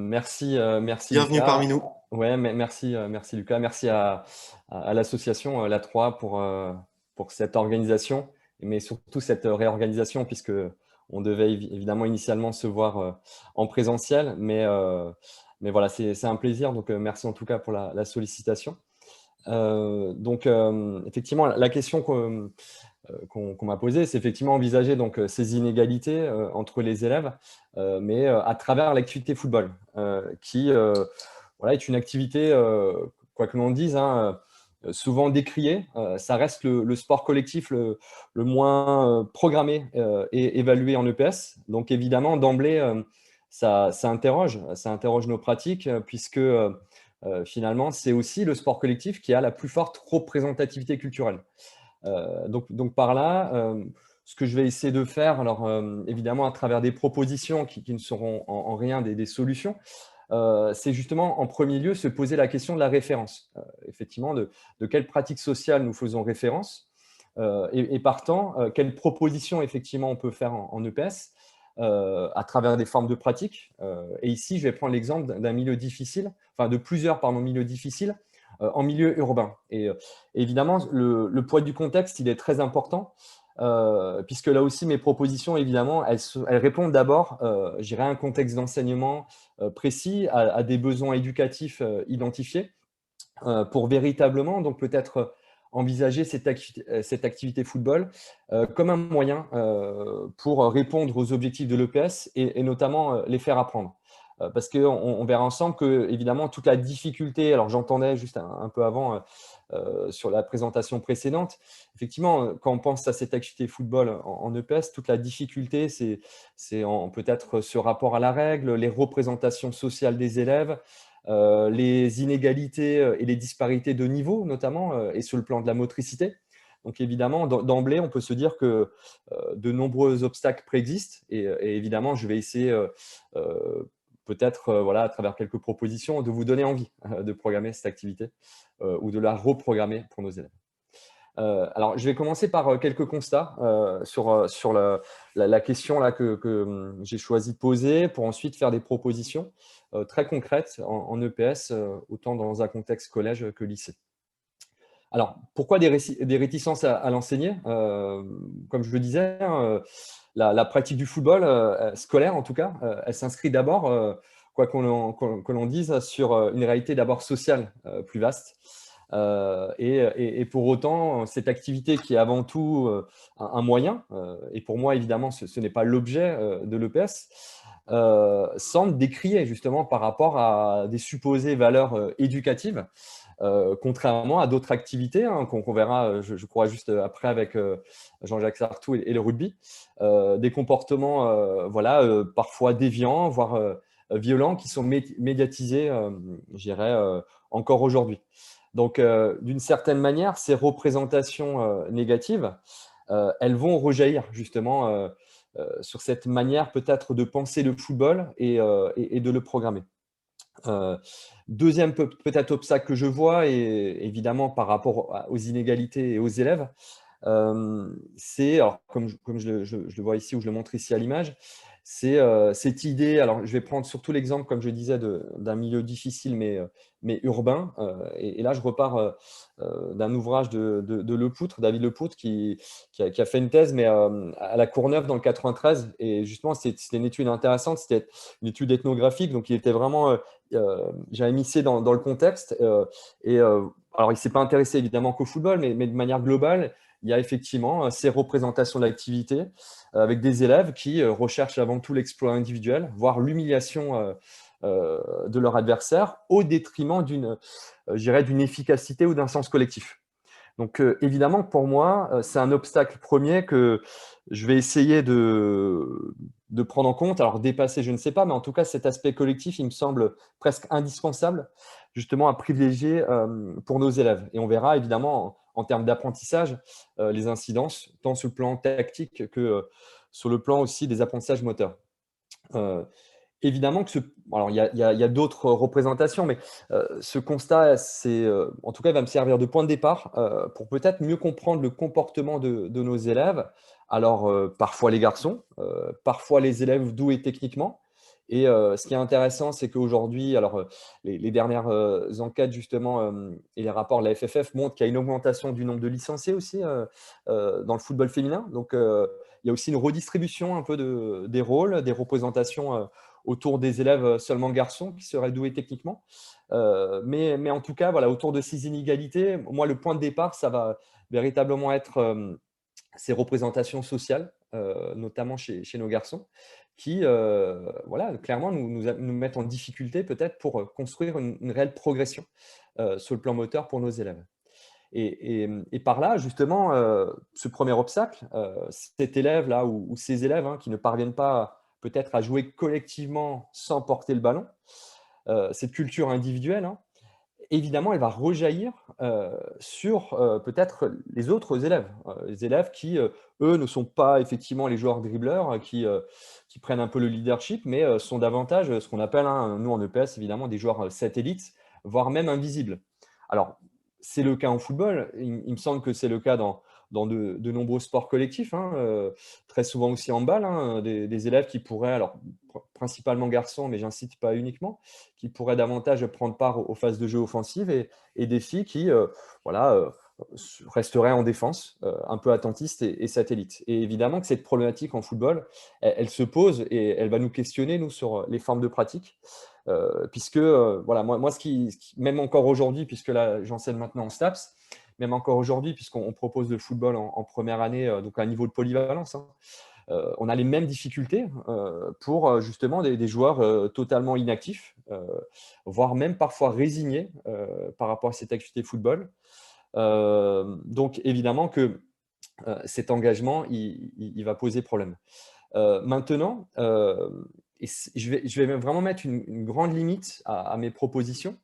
Merci Bienvenue Lucas. parmi nous. Ouais, merci Lucas. Merci à l'association La 3 pour cette organisation, mais surtout cette réorganisation, puisque on devait évidemment initialement se voir en présentiel, mais voilà, c'est un plaisir. Donc, merci en tout cas pour la sollicitation. Effectivement, la question qu'on m'a posée, c'est effectivement envisager donc ces inégalités entre les élèves, mais à travers l'activité football, qui voilà, est une activité, quoi que l'on dise, hein, souvent décriée. Ça reste le sport collectif le moins programmé et évalué en EPS. Donc évidemment, d'emblée, ça interroge nos pratiques, puisque finalement, c'est aussi le sport collectif qui a la plus forte représentativité culturelle. Donc par là, ce que je vais essayer de faire, alors évidemment à travers des propositions qui ne seront en rien des solutions, c'est justement en premier lieu se poser la question de la référence. Effectivement, de quelles pratiques sociales nous faisons référence, et partant, quelles propositions effectivement on peut faire en EPS à travers des formes de pratiques. Et ici, je vais prendre l'exemple d'un milieu difficile, enfin de plusieurs pardon, milieux difficiles en milieu urbain. Et évidemment, le poids du contexte, il est très important, puisque là aussi, mes propositions, évidemment, elles répondent d'abord, je dirais, à un contexte d'enseignement précis, à des besoins éducatifs identifiés, pour véritablement, donc peut-être envisager cette activité football comme un moyen pour répondre aux objectifs de l'EPS et notamment les faire apprendre. Parce qu'on verra ensemble que, évidemment, toute la difficulté, alors j'entendais juste un peu avant sur la présentation précédente, effectivement, quand on pense à cette activité football en EPS, toute la difficulté, c'est peut-être ce rapport à la règle, les représentations sociales des élèves, les inégalités et les disparités de niveau, notamment, et sur le plan de la motricité. Donc évidemment, d'emblée, on peut se dire que de nombreux obstacles préexistent et évidemment, je vais essayer peut-être, voilà, à travers quelques propositions, de vous donner envie de programmer cette activité ou de la reprogrammer pour nos élèves. Alors, je vais commencer par quelques constats sur la question là, que j'ai choisi de poser pour ensuite faire des propositions très concrètes en EPS, autant dans un contexte collège que lycée. Alors, pourquoi des réticences à l'enseigner? Comme je le disais, hein, la pratique du football scolaire, en tout cas, elle s'inscrit d'abord, quoi que l'on dise, sur une réalité d'abord sociale plus vaste. Et pour autant, cette activité qui est avant tout un moyen, et pour moi, évidemment, ce n'est pas l'objet de l'EPS, semble décriée justement par rapport à des supposées valeurs éducatives, contrairement à d'autres activités hein, qu'on verra, je crois, juste après avec Jean-Jacques Sartou et le rugby. Des comportements voilà, parfois déviants, voire violents, qui sont médiatisés, je dirais, encore aujourd'hui. Donc, d'une certaine manière, ces représentations négatives, elles vont rejaillir justement sur cette manière peut-être de penser le football et de le programmer. Heu, Deuxième peut-être obstacle que je vois et évidemment par rapport aux inégalités et aux élèves, c'est alors comme je le vois ici ou je le montre ici à l'image, c'est, cette idée alors je vais prendre surtout l'exemple comme je disais d'un milieu difficile mais urbain, et là je repars, d'un ouvrage de Lepoutre, David Lepoutre qui a fait une thèse mais, à La Courneuve dans le 93 et justement c'était une étude intéressante, c'était une étude ethnographique donc il était vraiment, j'avais mis ça dans le contexte, alors il ne s'est pas intéressé évidemment qu'au football mais de manière globale, il y a effectivement ces représentations d'activités avec des élèves qui recherchent avant tout l'exploit individuel, voire l'humiliation de leur adversaire au détriment je dirais, d'une efficacité ou d'un sens collectif. Donc évidemment, pour moi, c'est un obstacle premier que je vais essayer de prendre en compte. Alors dépasser, je ne sais pas, mais en tout cas, cet aspect collectif, il me semble presque indispensable justement à privilégier pour nos élèves. Et on verra évidemment en termes d'apprentissage les incidences, tant sur le plan tactique que sur le plan aussi des apprentissages moteurs. Euh, Évidemment que alors il y a d'autres représentations, mais ce constat, en tout cas, il va me servir de point de départ pour peut-être mieux comprendre le comportement de nos élèves. Alors, parfois les garçons, parfois les élèves doués techniquement, Et ce qui est intéressant, c'est qu'aujourd'hui, alors les dernières enquêtes justement et les rapports de la FFF montrent qu'il y a une augmentation du nombre de licenciés aussi dans le football féminin. Donc, il y a aussi une redistribution un peu des rôles, des représentations autour des élèves seulement garçons qui seraient doués techniquement. Mais en tout cas, voilà, autour de ces inégalités, moi, le point de départ, ça va véritablement être ces représentations sociales, notamment chez nos garçons, qui, voilà, clairement nous mettent en difficulté peut-être pour construire une réelle progression sur le plan moteur pour nos élèves. Et par là, justement, ce premier obstacle, cet élève-là ou ces élèves hein, qui ne parviennent pas peut-être à jouer collectivement sans porter le ballon, cette culture individuelle, hein, évidemment, elle va rejaillir sur peut-être les autres élèves. Les élèves qui, eux, ne sont pas effectivement les joueurs dribbleurs qui prennent un peu le leadership, mais sont davantage ce qu'on appelle, hein, nous en EPS évidemment, des joueurs satellites, voire même invisibles. Alors, c'est le cas en football. Il me semble que c'est le cas dans de nombreux sports collectifs, hein, très souvent aussi en balle, hein, des élèves qui pourraient, alors principalement garçons, mais j'incite pas uniquement, qui pourraient davantage prendre part aux phases de jeu offensives et des filles qui voilà, resteraient en défense, un peu attentistes et satellites. Et évidemment que cette problématique en football, elle se pose et elle va nous questionner, nous, sur les formes de pratique. Puisque, voilà, moi même encore aujourd'hui, puisque là, j'enseigne maintenant en STAPS, même encore aujourd'hui, puisqu'on propose le football en première année, donc à un niveau de polyvalence, hein, on a les mêmes difficultés pour justement des joueurs totalement inactifs, voire même parfois résignés par rapport à cette activité football. Donc évidemment que cet engagement, il va poser problème. Maintenant, je vais même vraiment mettre une grande limite à mes propositions,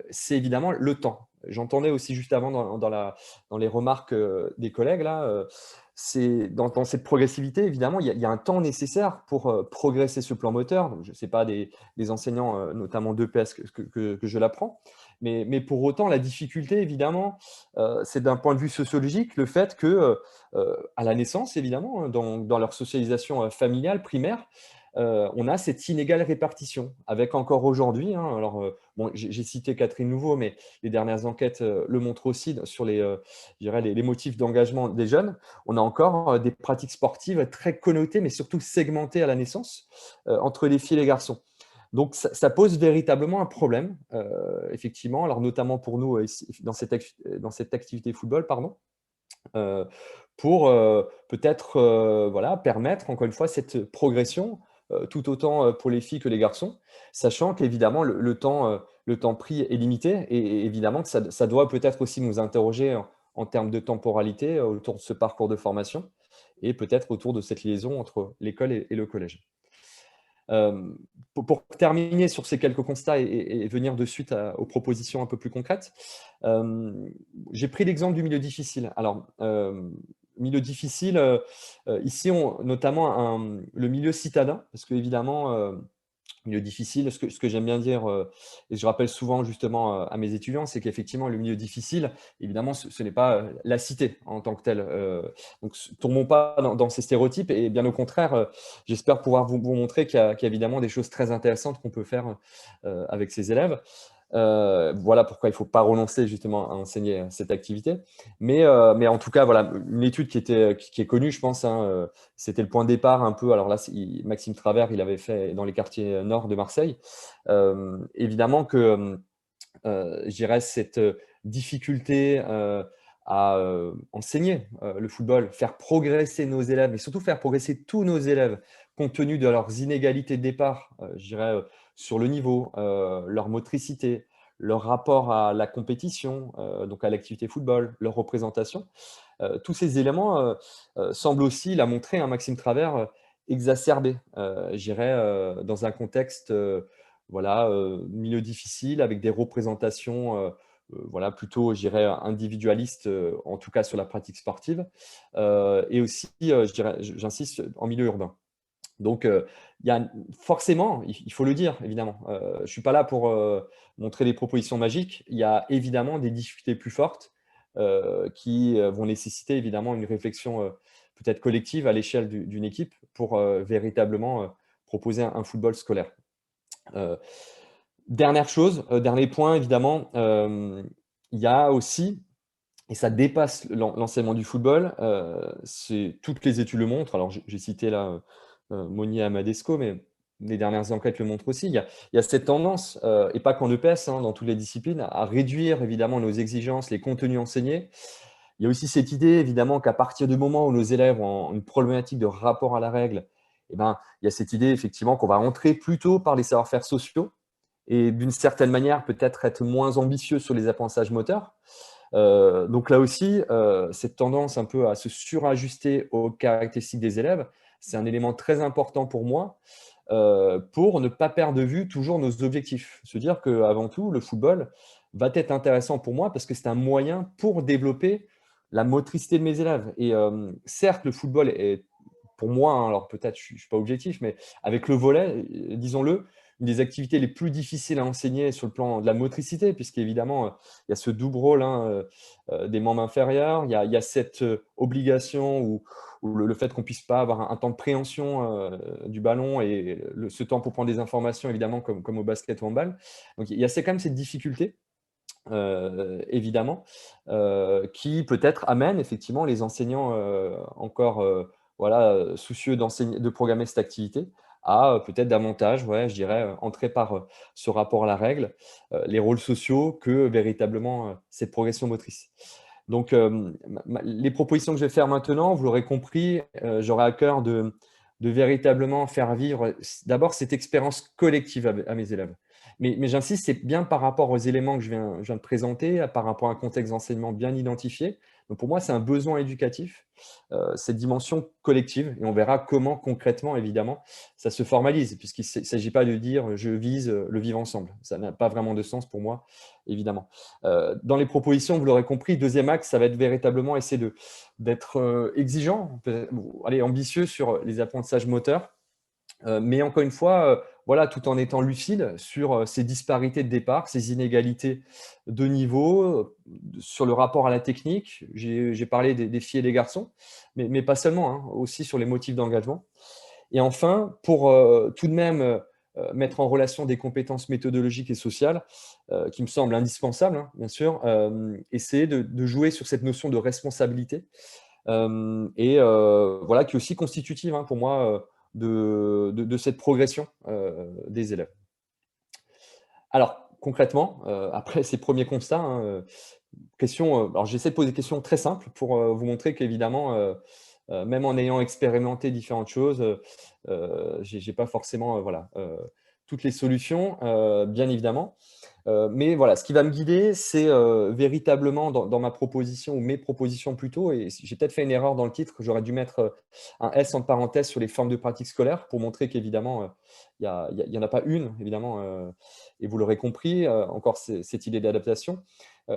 c'est évidemment le temps. J'entendais aussi juste avant dans les remarques des collègues, là, c'est dans cette progressivité, évidemment, il y a un temps nécessaire pour progresser ce plan moteur. Donc, je ne sais pas des enseignants, notamment d'EPS, que je l'apprends. Mais pour autant, la difficulté, évidemment, c'est d'un point de vue sociologique, le fait que, à la naissance, évidemment, hein, dans leur socialisation familiale primaire, on a cette inégale répartition, avec encore aujourd'hui, hein, alors, bon, j'ai cité Catherine Nouveau, mais les dernières enquêtes le montrent aussi sur je dirais les motifs d'engagement des jeunes. On a encore des pratiques sportives très connotées, mais surtout segmentées à la naissance, entre les filles et les garçons. Donc, ça pose véritablement un problème, effectivement, alors notamment pour nous ici, dans cette activité football, pardon, euh, pour peut-être voilà, permettre, encore une fois, cette progression, tout autant pour les filles que les garçons, sachant qu'évidemment, le temps pris est limité et évidemment que ça doit peut-être aussi nous interroger en termes de temporalité autour de ce parcours de formation et peut-être autour de cette liaison entre l'école et le collège. Pour terminer sur ces quelques constats et venir de suite aux propositions un peu plus concrètes, j'ai pris l'exemple du milieu difficile. Alors, milieu difficile, ici, notamment le milieu citadin, parce qu'évidemment, milieu difficile, ce que j'aime bien dire, et je rappelle souvent justement à mes étudiants, c'est qu'effectivement le milieu difficile, évidemment, ce n'est pas la cité en tant que telle. Donc, tombons pas dans ces stéréotypes et bien au contraire, j'espère pouvoir vous montrer qu'il y a évidemment des choses très intéressantes qu'on peut faire avec ces élèves. Voilà pourquoi il ne faut pas renoncer justement à enseigner cette activité. Mais en tout cas, voilà, une étude qui est connue, je pense, hein, c'était le point de départ un peu. Alors là, Maxime Travers, il avait fait dans les quartiers nord de Marseille. Évidemment que, je dirais, cette difficulté à enseigner le football, faire progresser nos élèves, et surtout faire progresser tous nos élèves, compte tenu de leurs inégalités de départ, je dirais, sur le niveau, leur motricité, leur rapport à la compétition, donc à l'activité football, leur représentation. Tous ces éléments semblent aussi, l'a montré hein, Maxime Travers, exacerbés, je dirais, dans un contexte voilà, milieu difficile, avec des représentations voilà, plutôt, je dirais, individualistes, en tout cas sur la pratique sportive, et aussi, je dirais, j'insiste, en milieu urbain. Donc, il y a forcément, il faut le dire évidemment, je ne suis pas là pour montrer des propositions magiques. Il y a évidemment des difficultés plus fortes qui vont nécessiter évidemment une réflexion peut-être collective à l'échelle d'une équipe pour véritablement proposer un football scolaire. Euh, Dernière chose, dernier point évidemment, il y a aussi, et ça dépasse l'enseignement du football, c'est toutes les études le montrent. Alors j'ai cité là, Monnier et Amadesco, mais les dernières enquêtes le montrent aussi. Il y a cette tendance, et pas qu'en EPS, hein, dans toutes les disciplines, à réduire évidemment nos exigences, les contenus enseignés. Il y a aussi cette idée évidemment qu'à partir du moment où nos élèves ont une problématique de rapport à la règle, eh ben, il y a cette idée effectivement qu'on va entrer plutôt par les savoir-faire sociaux et d'une certaine manière peut-être être moins ambitieux sur les apprentissages moteurs. Donc là aussi, cette tendance un peu à se surajuster aux caractéristiques des élèves, c'est un élément très important pour moi, pour ne pas perdre de vue toujours nos objectifs. Se dire qu'avant tout, le football va être intéressant pour moi parce que c'est un moyen pour développer la motricité de mes élèves. Et certes, le football est, pour moi, hein, alors peut-être je ne suis pas objectif, mais avec le volley, disons-le, une des activités les plus difficiles à enseigner sur le plan de la motricité, puisqu'évidemment, il y a ce double rôle, hein, des membres inférieurs, il y a cette obligation ou le fait qu'on ne puisse pas avoir un temps de préhension du ballon et ce temps pour prendre des informations, évidemment, comme au basket ou en balle. Donc, il y a quand même cette difficulté, évidemment, qui peut-être amène effectivement les enseignants encore voilà, soucieux de programmer cette activité à peut-être davantage, ouais, je dirais, entrer par ce rapport à la règle, les rôles sociaux, que véritablement cette progression motrice. Donc, les propositions que je vais faire maintenant, vous l'aurez compris, j'aurai à cœur de véritablement faire vivre d'abord cette expérience collective à mes élèves. Mais j'insiste, c'est bien par rapport aux éléments que je viens de présenter, par rapport à un contexte d'enseignement bien identifié. Donc pour moi, c'est un besoin éducatif, cette dimension collective, et on verra comment concrètement, évidemment, ça se formalise, puisqu'il ne s'agit pas de dire je vise le vivre ensemble. Ça n'a pas vraiment de sens pour moi, évidemment. Dans les propositions, vous l'aurez compris, deuxième axe, ça va être véritablement essayer d'être exigeant, allez, ambitieux sur les apprentissages moteurs, mais encore une fois, voilà, tout en étant lucide sur ces disparités de départ, ces inégalités de niveau, sur le rapport à la technique. J'ai parlé des filles et des garçons, mais pas seulement, hein, aussi sur les motifs d'engagement. Et enfin, pour tout de même mettre en relation des compétences méthodologiques et sociales, qui me semblent indispensables, hein, bien sûr, essayer de jouer sur cette notion de responsabilité, et voilà, qui est aussi constitutive, hein, pour moi, de cette progression des élèves. Alors, concrètement, après ces premiers constats, hein, alors j'essaie de poser des questions très simples pour vous montrer qu'évidemment, même en ayant expérimenté différentes choses, j'ai pas forcément voilà, toutes les solutions, bien évidemment. Mais voilà, ce qui va me guider, c'est véritablement dans ma proposition ou mes propositions plutôt, et j'ai peut-être fait une erreur dans le titre, j'aurais dû mettre un S en parenthèse sur les formes de pratique scolaire pour montrer qu'évidemment, il y en a pas une, évidemment, et vous l'aurez compris, encore cette idée d'adaptation.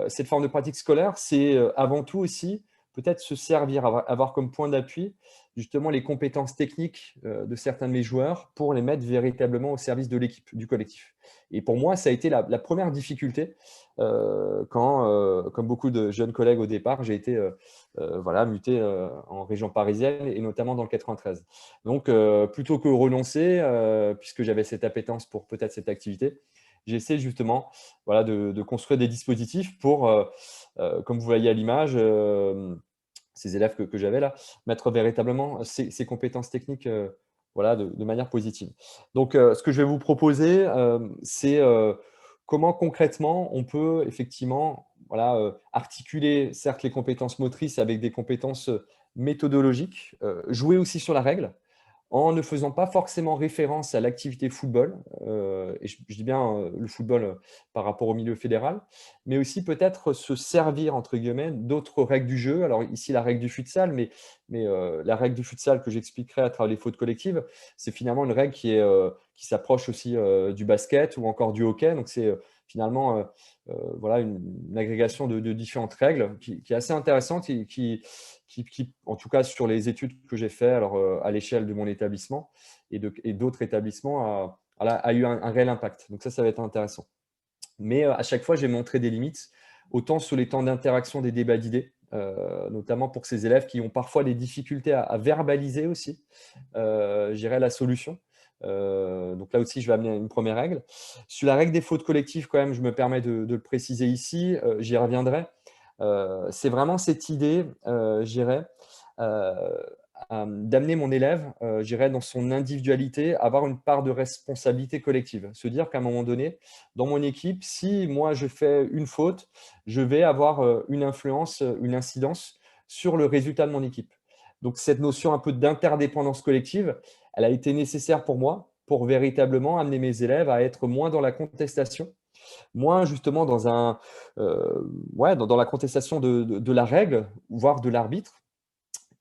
Cette forme de pratique scolaire, c'est avant tout aussi peut-être se servir, avoir comme point d'appui justement les compétences techniques de certains de mes joueurs pour les mettre véritablement au service de l'équipe, du collectif. Et pour moi, ça a été la première difficulté quand, comme beaucoup de jeunes collègues au départ, j'ai été voilà, muté en région parisienne et notamment dans le 93. Donc, plutôt que renoncer, puisque j'avais cette appétence pour peut-être cette activité, j'ai essayé justement voilà, de construire des dispositifs pour, comme vous voyez à l'image, ces élèves que j'avais là, mettre véritablement ces compétences techniques voilà, de manière positive. Donc, ce que je vais vous proposer, c'est comment concrètement on peut effectivement voilà, articuler certes les compétences motrices avec des compétences méthodologiques, jouer aussi sur la règle, en ne faisant pas forcément référence à l'activité football, et je dis bien le football par rapport au milieu fédéral, mais aussi peut-être se servir, entre guillemets, d'autres règles du jeu. Alors ici, la règle du futsal, mais la règle du futsal que j'expliquerai à travers les fautes collectives, c'est finalement une règle qui s'approche aussi du basket ou encore du hockey. Donc c'est finalement voilà, une agrégation de différentes règles qui est assez intéressante et qui, en tout cas sur les études que j'ai faites alors, à l'échelle de mon établissement et d'autres établissements, a eu un réel impact. Donc ça va être intéressant. Mais à chaque fois, j'ai montré des limites, autant sur les temps d'interaction des débats d'idées, notamment pour ces élèves qui ont parfois des difficultés à verbaliser aussi, je dirais, la solution. Donc là aussi, je vais amener une première règle. Sur la règle des fautes collectives, quand même, je me permets de le préciser ici, j'y reviendrai. C'est vraiment cette idée, je dirais, heu, d'amener mon élève, je dirais, dans son individualité, avoir une part de responsabilité collective. Se dire qu'à un moment donné, dans mon équipe, si moi je fais une faute, je vais avoir, une influence, une incidence sur le résultat de mon équipe. Donc cette notion un peu d'interdépendance collective, elle a été nécessaire pour moi, pour véritablement amener mes élèves à être moins dans la contestation, moins justement dans un, ouais, dans la contestation de la règle, voire de l'arbitre,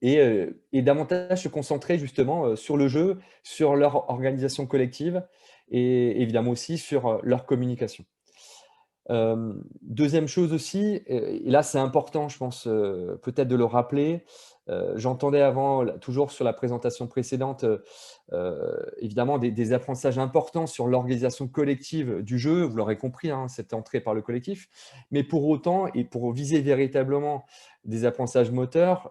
et davantage se concentrer justement, sur le jeu, sur leur organisation collective et évidemment aussi sur, leur communication. 2e chose aussi, et là c'est important je pense, peut-être de le rappeler, j'entendais avant toujours sur la présentation précédente, évidemment des apprentissages importants sur l'organisation collective du jeu. Vous l'aurez compris, hein, cette entrée par le collectif. Mais pour autant et pour viser véritablement des apprentissages moteurs,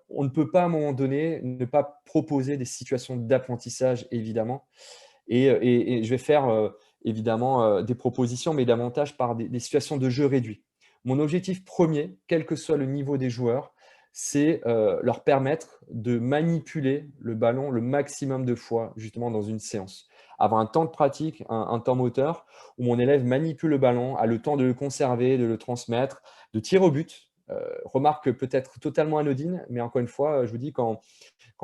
on ne peut pas à un moment donné ne pas proposer des situations d'apprentissage évidemment. Et je vais faire, évidemment, des propositions, mais davantage par des situations de jeu réduit. Mon objectif premier, quel que soit le niveau des joueurs, c'est, leur permettre de manipuler le ballon le maximum de fois, justement dans une séance. Avoir un temps de pratique, un temps moteur où mon élève manipule le ballon, a le temps de le conserver, de le transmettre, de tirer au but. Remarque peut-être totalement anodine, mais encore une fois, je vous dis quand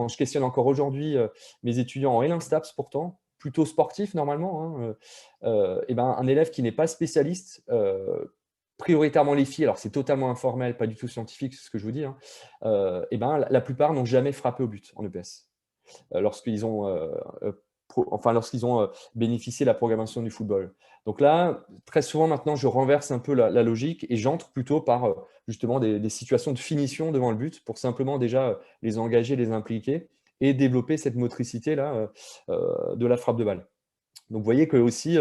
je questionne encore aujourd'hui, mes étudiants en L1 STAPS pourtant, plutôt sportifs normalement, hein, et ben, un élève qui n'est pas spécialiste, prioritairement les filles, alors c'est totalement informel, pas du tout scientifique, c'est ce que je vous dis, hein, et ben, la plupart n'ont jamais frappé au but en EPS. Lorsqu'ils ont, lorsqu'ils ont, bénéficié de la programmation du football. Donc là, très souvent maintenant, je renverse un peu la logique et j'entre plutôt par, justement des situations de finition devant le but pour simplement déjà, les engager, les impliquer et développer cette motricité-là, de la frappe de balle. Donc vous voyez que aussi,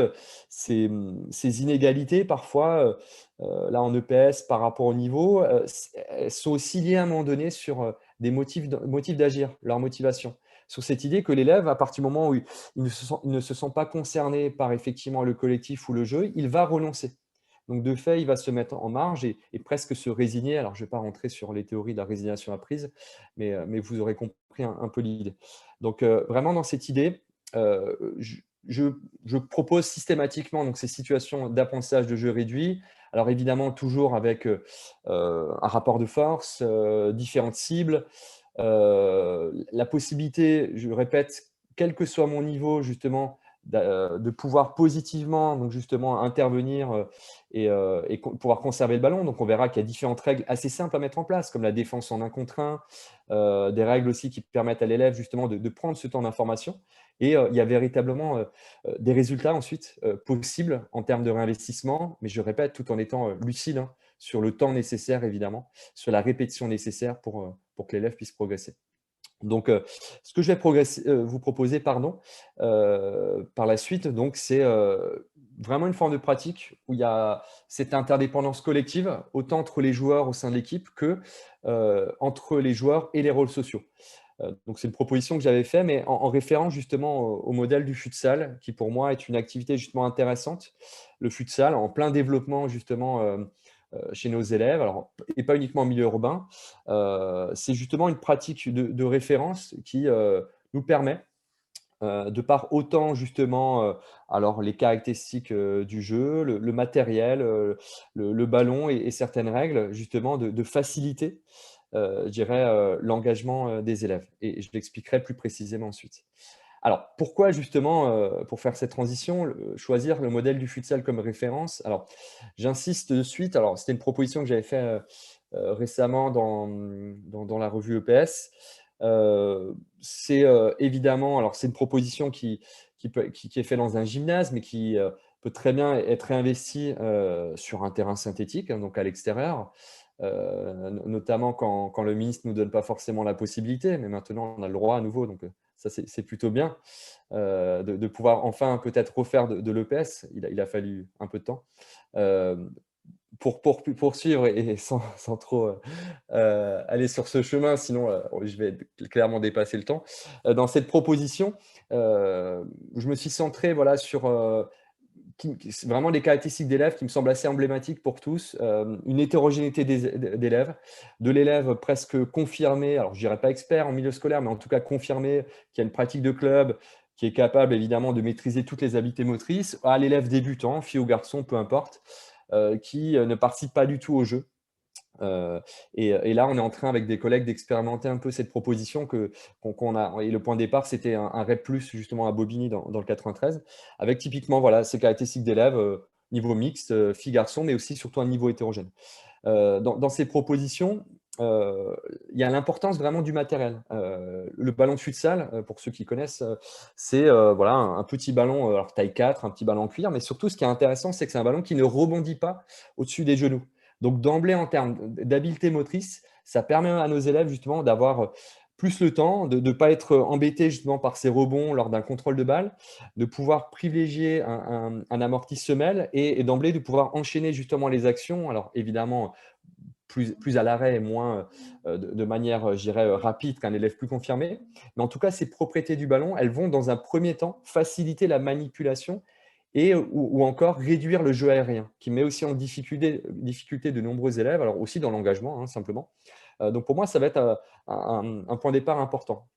ces inégalités parfois, là en EPS par rapport au niveau, elles sont aussi liées à un moment donné sur, des motifs d'agir, leur motivation. Sur cette idée que l'élève, à partir du moment où il ne se sent pas concerné par effectivement le collectif ou le jeu, il va renoncer. Donc de fait, il va se mettre en marge et presque se résigner. Alors je ne vais pas rentrer sur les théories de la résignation apprise, mais vous aurez compris un peu l'idée. Donc, vraiment dans cette idée, je propose systématiquement donc ces situations d'apprentissage de jeu réduit. Alors évidemment toujours avec, un rapport de force, différentes cibles, la possibilité, je le répète, quel que soit mon niveau justement, de pouvoir positivement donc justement intervenir, et pouvoir conserver le ballon. Donc on verra qu'il y a différentes règles assez simples à mettre en place, comme la défense en 1 contre 1, des règles aussi qui permettent à l'élève justement de prendre ce temps d'information. Et il y a véritablement, des résultats ensuite, possibles en termes de réinvestissement, mais je répète, tout en étant, lucide, hein, sur le temps nécessaire évidemment, sur la répétition nécessaire pour que l'élève puisse progresser. Donc, ce que je vais vous proposer, pardon, par la suite, donc c'est, vraiment une forme de pratique où il y a cette interdépendance collective, autant entre les joueurs au sein de l'équipe que, entre les joueurs et les rôles sociaux. Donc c'est une proposition que j'avais faite, mais en référence justement au modèle du futsal, qui pour moi est une activité justement intéressante. Le futsal en plein développement justement, chez nos élèves, alors et pas uniquement en milieu urbain. C'est justement une pratique de référence qui, nous permet, de par autant justement, alors les caractéristiques, du jeu, le matériel, le ballon et certaines règles justement de faciliter, je dirais, l'engagement, des élèves et je l'expliquerai plus précisément ensuite. Alors pourquoi justement, pour faire cette transition, choisir le modèle du futsal comme référence? Alors j'insiste de suite, alors c'était une proposition que j'avais faite, récemment dans la revue EPS. C'est, évidemment alors c'est une proposition qui est faite dans un gymnase, mais qui, peut très bien être réinvestie, sur un terrain synthétique, hein, donc à l'extérieur, notamment quand le ministre ne nous donne pas forcément la possibilité, mais maintenant on a le droit à nouveau, donc ça c'est plutôt bien, de pouvoir enfin peut-être refaire de l'EPS. Il a fallu un peu de temps. Hem pour poursuivre et sans trop aller sur ce chemin, sinon je vais clairement dépasser le temps. Dans cette proposition, je me suis centré voilà, sur c'est vraiment des caractéristiques d'élèves qui me semblent assez emblématiques pour tous. Une hétérogénéité d'élèves, de l'élève presque confirmé, alors je dirais pas expert en milieu scolaire, mais en tout cas confirmé, qui a une pratique de club, qui est capable évidemment de maîtriser toutes les habiletés motrices, à l'élève débutant, fille ou garçon, peu importe, qui ne participe pas du tout au jeu. Et là, on est en train, avec des collègues, d'expérimenter un peu cette proposition qu'on a. Et le point de départ, c'était un REP+, justement, à Bobigny, dans le 93, avec typiquement voilà, ces caractéristiques d'élèves, niveau mixte, filles-garçons, mais aussi surtout un niveau hétérogène. Dans ces propositions, il y a l'importance vraiment du matériel. Le ballon de futsal, pour ceux qui connaissent, c'est voilà, un petit ballon, alors taille 4, un petit ballon en cuir, mais surtout, ce qui est intéressant, c'est que c'est un ballon qui ne rebondit pas au-dessus des genoux. Donc, d'emblée, en termes d'habileté motrice, ça permet à nos élèves justement d'avoir plus le temps, de ne pas être embêtés justement par ces rebonds lors d'un contrôle de balle, de pouvoir privilégier un amorti semelle et d'emblée de pouvoir enchaîner justement les actions. Alors évidemment, plus à l'arrêt et moins de manière, je dirais, rapide qu'un élève plus confirmé. Mais en tout cas, ces propriétés du ballon, elles vont dans un premier temps faciliter la manipulation et ou encore réduire le jeu aérien, qui met aussi en difficulté de nombreux élèves, alors aussi dans l'engagement, hein, simplement. Donc pour moi, ça va être un point de départ important.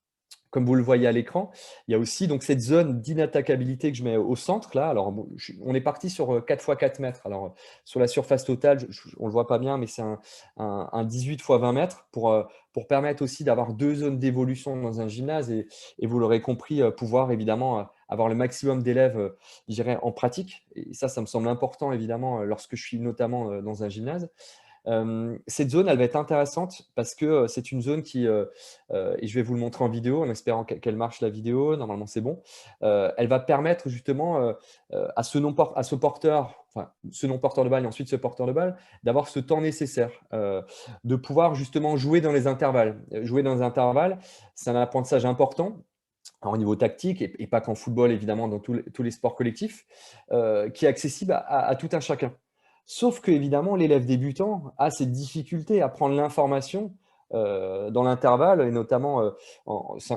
Comme vous le voyez à l'écran, il y a aussi donc cette zone d'inattaquabilité que je mets au centre là. Alors, bon, on est parti sur 4 x 4 mètres. Alors, sur la surface totale, on ne le voit pas bien, mais c'est un 18 x 20 mètres pour permettre aussi d'avoir deux zones d'évolution dans un gymnase et vous l'aurez compris, pouvoir évidemment avoir le maximum d'élèves, je dirais, en pratique. Et ça me semble important évidemment lorsque je suis notamment dans un gymnase. Cette zone, elle va être intéressante parce que c'est une zone qui, et je vais vous le montrer en vidéo en espérant qu'elle marche la vidéo, normalement c'est bon. Elle va permettre justement à ce porteur, enfin ce non porteur de balle et ensuite ce porteur de balle, d'avoir ce temps nécessaire, de pouvoir justement jouer dans les intervalles. Jouer dans les intervalles, c'est un apprentissage important. Alors, au niveau tactique, et pas qu'en football, évidemment, dans tous les sports collectifs, qui est accessible à tout un chacun. Sauf que évidemment, l'élève débutant a cette difficulté à prendre l'information dans l'intervalle, et notamment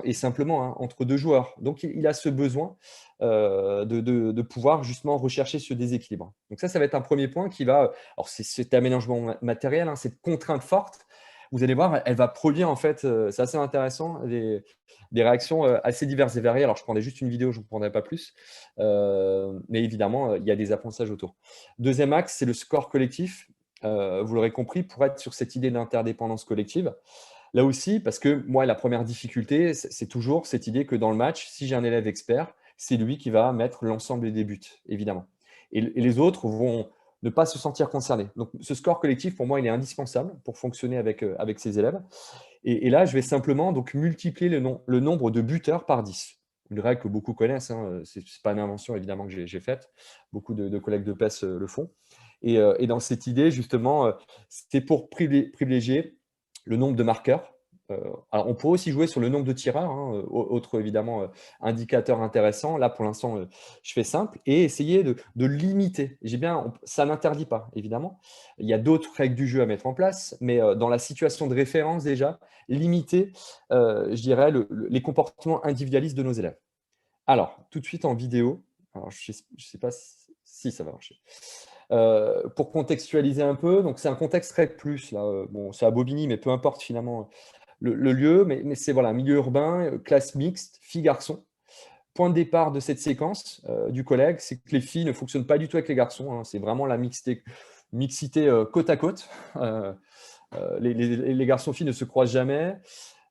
et simplement hein, entre deux joueurs. Donc, il a ce besoin de pouvoir justement rechercher ce déséquilibre. Donc ça va être un premier point qui va… Alors, c'est cet aménagement matériel, hein, cette contrainte forte. Vous allez voir, elle va produire en fait, c'est assez intéressant, des réactions assez diverses et variées. Alors, je prendrais juste une vidéo, je ne prendrai pas plus. Mais évidemment, il y a des apprentissages autour. Deuxième axe, c'est le score collectif. Vous l'aurez compris, pour être sur cette idée d'interdépendance collective. Là aussi, parce que moi, la première difficulté, c'est toujours cette idée que dans le match, si j'ai un élève expert, c'est lui qui va mettre l'ensemble des buts, évidemment. Et les autres vont ne pas se sentir concernés. Donc, ce score collectif, pour moi, il est indispensable pour fonctionner avec ses élèves. Et là, je vais simplement donc multiplier le nombre de buteurs par 10. Une règle que beaucoup connaissent, hein, ce n'est pas une invention évidemment que j'ai faite. Beaucoup de collègues de PES le font. Et dans cette idée, justement, c'était pour privilégier le nombre de marqueurs. Alors, on pourrait aussi jouer sur le nombre de tireurs, hein, autre évidemment indicateur intéressant. Là, pour l'instant, je fais simple et essayer de limiter. Ça n'interdit pas, évidemment. Il y a d'autres règles du jeu à mettre en place, mais dans la situation de référence déjà, limiter, je dirais, les comportements individualistes de nos élèves. Alors, tout de suite en vidéo, alors je ne sais pas si ça va marcher. Pour contextualiser un peu, donc c'est un contexte REC+, là, bon, c'est à Bobigny, mais peu importe finalement le lieu, mais c'est voilà, milieu urbain, classe mixte, filles-garçons. Point de départ de cette séquence du collègue, c'est que les filles ne fonctionnent pas du tout avec les garçons, hein, c'est vraiment la mixité côte à côte. Les garçons-filles ne se croisent jamais.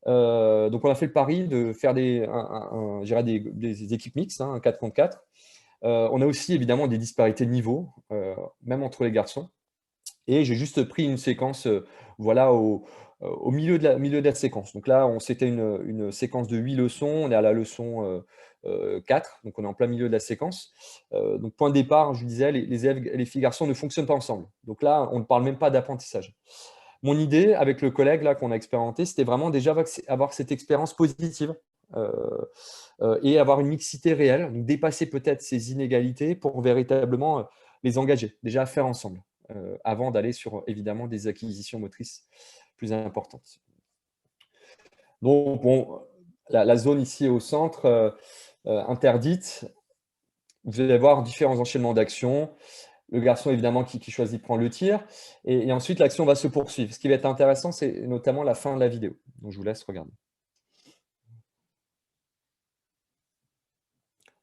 Donc, on a fait le pari de faire des équipes mixtes, hein, 4 contre 4. On a aussi évidemment des disparités de niveau, même entre les garçons. Et j'ai juste pris une séquence voilà, au milieu de la séquence. Donc là, c'était une séquence de 8 leçons. On est à la leçon 4, donc on est en plein milieu de la séquence. Donc, point de départ, je vous disais, les élèves, les filles-garçons ne fonctionnent pas ensemble. Donc là, on ne parle même pas d'apprentissage. Mon idée, avec le collègue là qu'on a expérimenté, c'était vraiment déjà avoir cette expérience positive et avoir une mixité réelle, donc dépasser peut-être ces inégalités pour véritablement les engager, déjà à faire ensemble. avant d'aller sur, évidemment, des acquisitions motrices plus importantes. Donc, bon, la zone ici au centre, interdite, vous allez avoir différents enchaînements d'actions. Le garçon, évidemment, qui choisit prend le tir. Et ensuite, l'action va se poursuivre. Ce qui va être intéressant, c'est notamment la fin de la vidéo. Donc, je vous laisse regarder.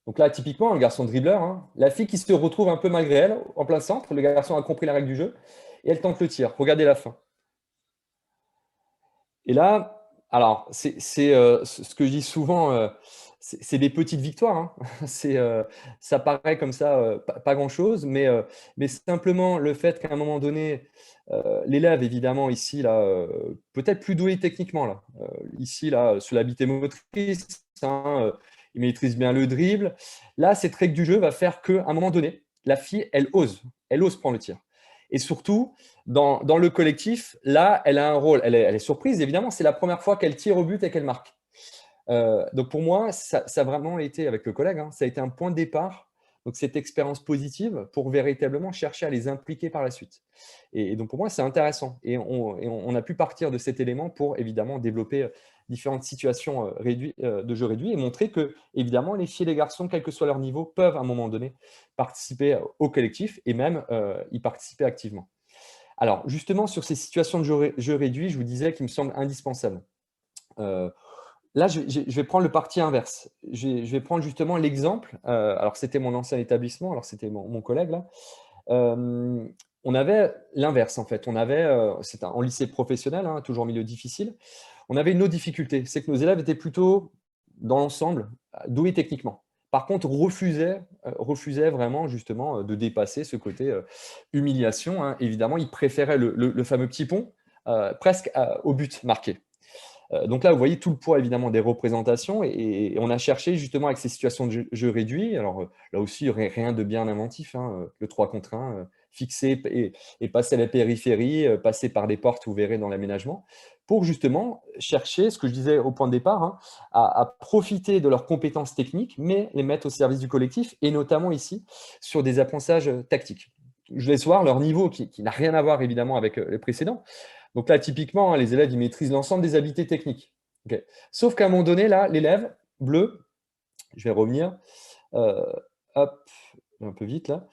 Donc là, typiquement, un garçon dribbleur, hein, la fille qui se retrouve un peu malgré elle, en plein centre. Le garçon a compris la règle du jeu et elle tente le tir. Regardez la fin. Et là, alors, c'est ce que je dis souvent, c'est des petites victoires, hein. Ça paraît comme ça, pas grand-chose, mais simplement le fait qu'à un moment donné, l'élève évidemment ici là, peut-être plus doué techniquement là, ici là, sur l'habileté motrice, hein, il maîtrise bien le dribble. Là, cette règle du jeu va faire qu'à un moment donné, la fille, elle ose prendre le tir. Et surtout, dans le collectif, là, elle a un rôle. Elle est surprise, évidemment. C'est la première fois qu'elle tire au but et qu'elle marque. Donc pour moi, ça a vraiment été, avec le collègue, hein, ça a été un point de départ, donc cette expérience positive, pour véritablement chercher à les impliquer par la suite. Et donc pour moi, c'est intéressant. Et on a pu partir de cet élément pour évidemment développer différentes situations de jeu réduit et montrer que, évidemment, les filles et les garçons, quel que soit leur niveau, peuvent à un moment donné participer au collectif et même y participer activement. Alors, justement, sur ces situations de jeu réduit, je vous disais qu'il me semble indispensable. Euh, Là, je vais prendre le parti inverse. Je vais prendre justement l'exemple. Alors, c'était mon ancien établissement, alors c'était mon collègue là. Euh, on avait l'inverse en fait. On avait, c'était en lycée professionnel, hein, toujours milieu difficile. On avait une autre difficulté, c'est que nos élèves étaient plutôt, dans l'ensemble, doués techniquement. Par contre, refusaient vraiment justement de dépasser ce côté humiliation, hein. Évidemment, ils préféraient le fameux petit pont presque au but marqué. Donc là, vous voyez tout le poids évidemment des représentations et on a cherché justement avec ces situations de jeu réduit, alors là aussi rien de bien inventif, hein, le 3 contre 1, fixer et passer à la périphérie, passer par des portes, vous verrez dans l'aménagement, pour justement chercher, ce que je disais au point de départ, hein, à profiter de leurs compétences techniques, mais les mettre au service du collectif et notamment ici sur des apprentissages tactiques. Je laisse voir leur niveau qui n'a rien à voir évidemment avec les précédents. Donc là, typiquement, hein, les élèves, ils maîtrisent l'ensemble des habiletés techniques. Ok. Sauf qu'à un moment donné, là, l'élève bleu, je vais revenir, euh, hop, un peu vite là.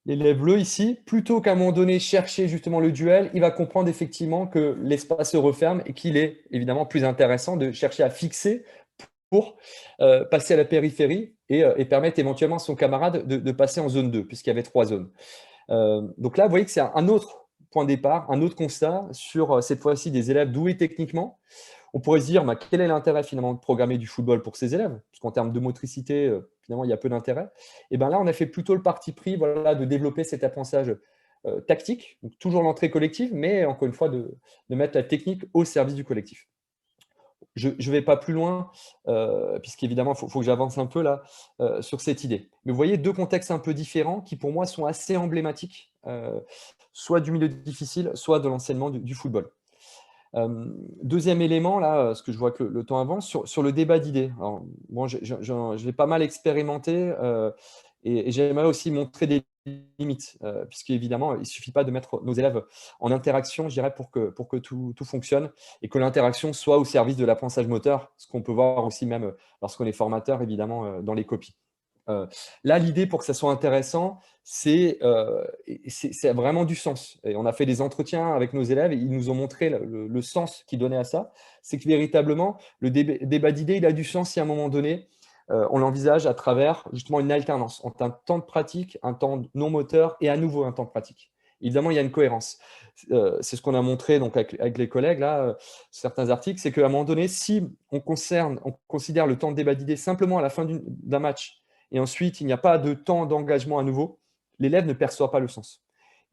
L'élève bleu ici, plutôt qu'à un moment donné chercher justement le duel, il va comprendre effectivement que l'espace se referme et qu'il est évidemment plus intéressant de chercher à fixer pour passer à la périphérie et permettre éventuellement à son camarade de passer en zone 2, puisqu'il y avait 3 zones. Donc là, vous voyez que c'est un autre point de départ, un autre constat sur cette fois-ci des élèves doués techniquement. On pourrait se dire, bah, quel est l'intérêt finalement de programmer du football pour ces élèves? Parce qu'en termes de motricité, finalement, il y a peu d'intérêt. Et bien là, on a fait plutôt le parti pris, voilà, de développer cet apprentissage tactique, donc toujours l'entrée collective, mais encore une fois, de mettre la technique au service du collectif. Je ne vais pas plus loin, puisqu'évidemment, il faut que j'avance un peu là, sur cette idée. Mais vous voyez, deux contextes un peu différents qui, pour moi, sont assez emblématiques, soit du milieu difficile, soit de l'enseignement du football. Deuxième élément, là, parce que je vois que le temps avance, sur le débat d'idées. Alors, moi, je l'ai pas mal expérimenté et j'aimerais aussi montrer des limites, puisqu'évidemment, il ne suffit pas de mettre nos élèves en interaction, je dirais, pour que tout fonctionne et que l'interaction soit au service de l'apprentissage moteur, ce qu'on peut voir aussi même lorsqu'on est formateur, évidemment, dans les copies. Là, l'idée pour que ça soit intéressant, c'est vraiment du sens. Et on a fait des entretiens avec nos élèves et ils nous ont montré le sens qu'ils donnaient à ça. C'est que véritablement, le débat d'idées, il a du sens si à un moment donné, on l'envisage à travers justement une alternance entre un temps de pratique, un temps non moteur et à nouveau un temps de pratique. Évidemment, il y a une cohérence. C'est ce qu'on a montré donc, avec les collègues, là, certains articles, c'est qu'à un moment donné, si on considère le temps de débat d'idées simplement à la fin d'un match, et ensuite il n'y a pas de temps d'engagement à nouveau, l'élève ne perçoit pas le sens.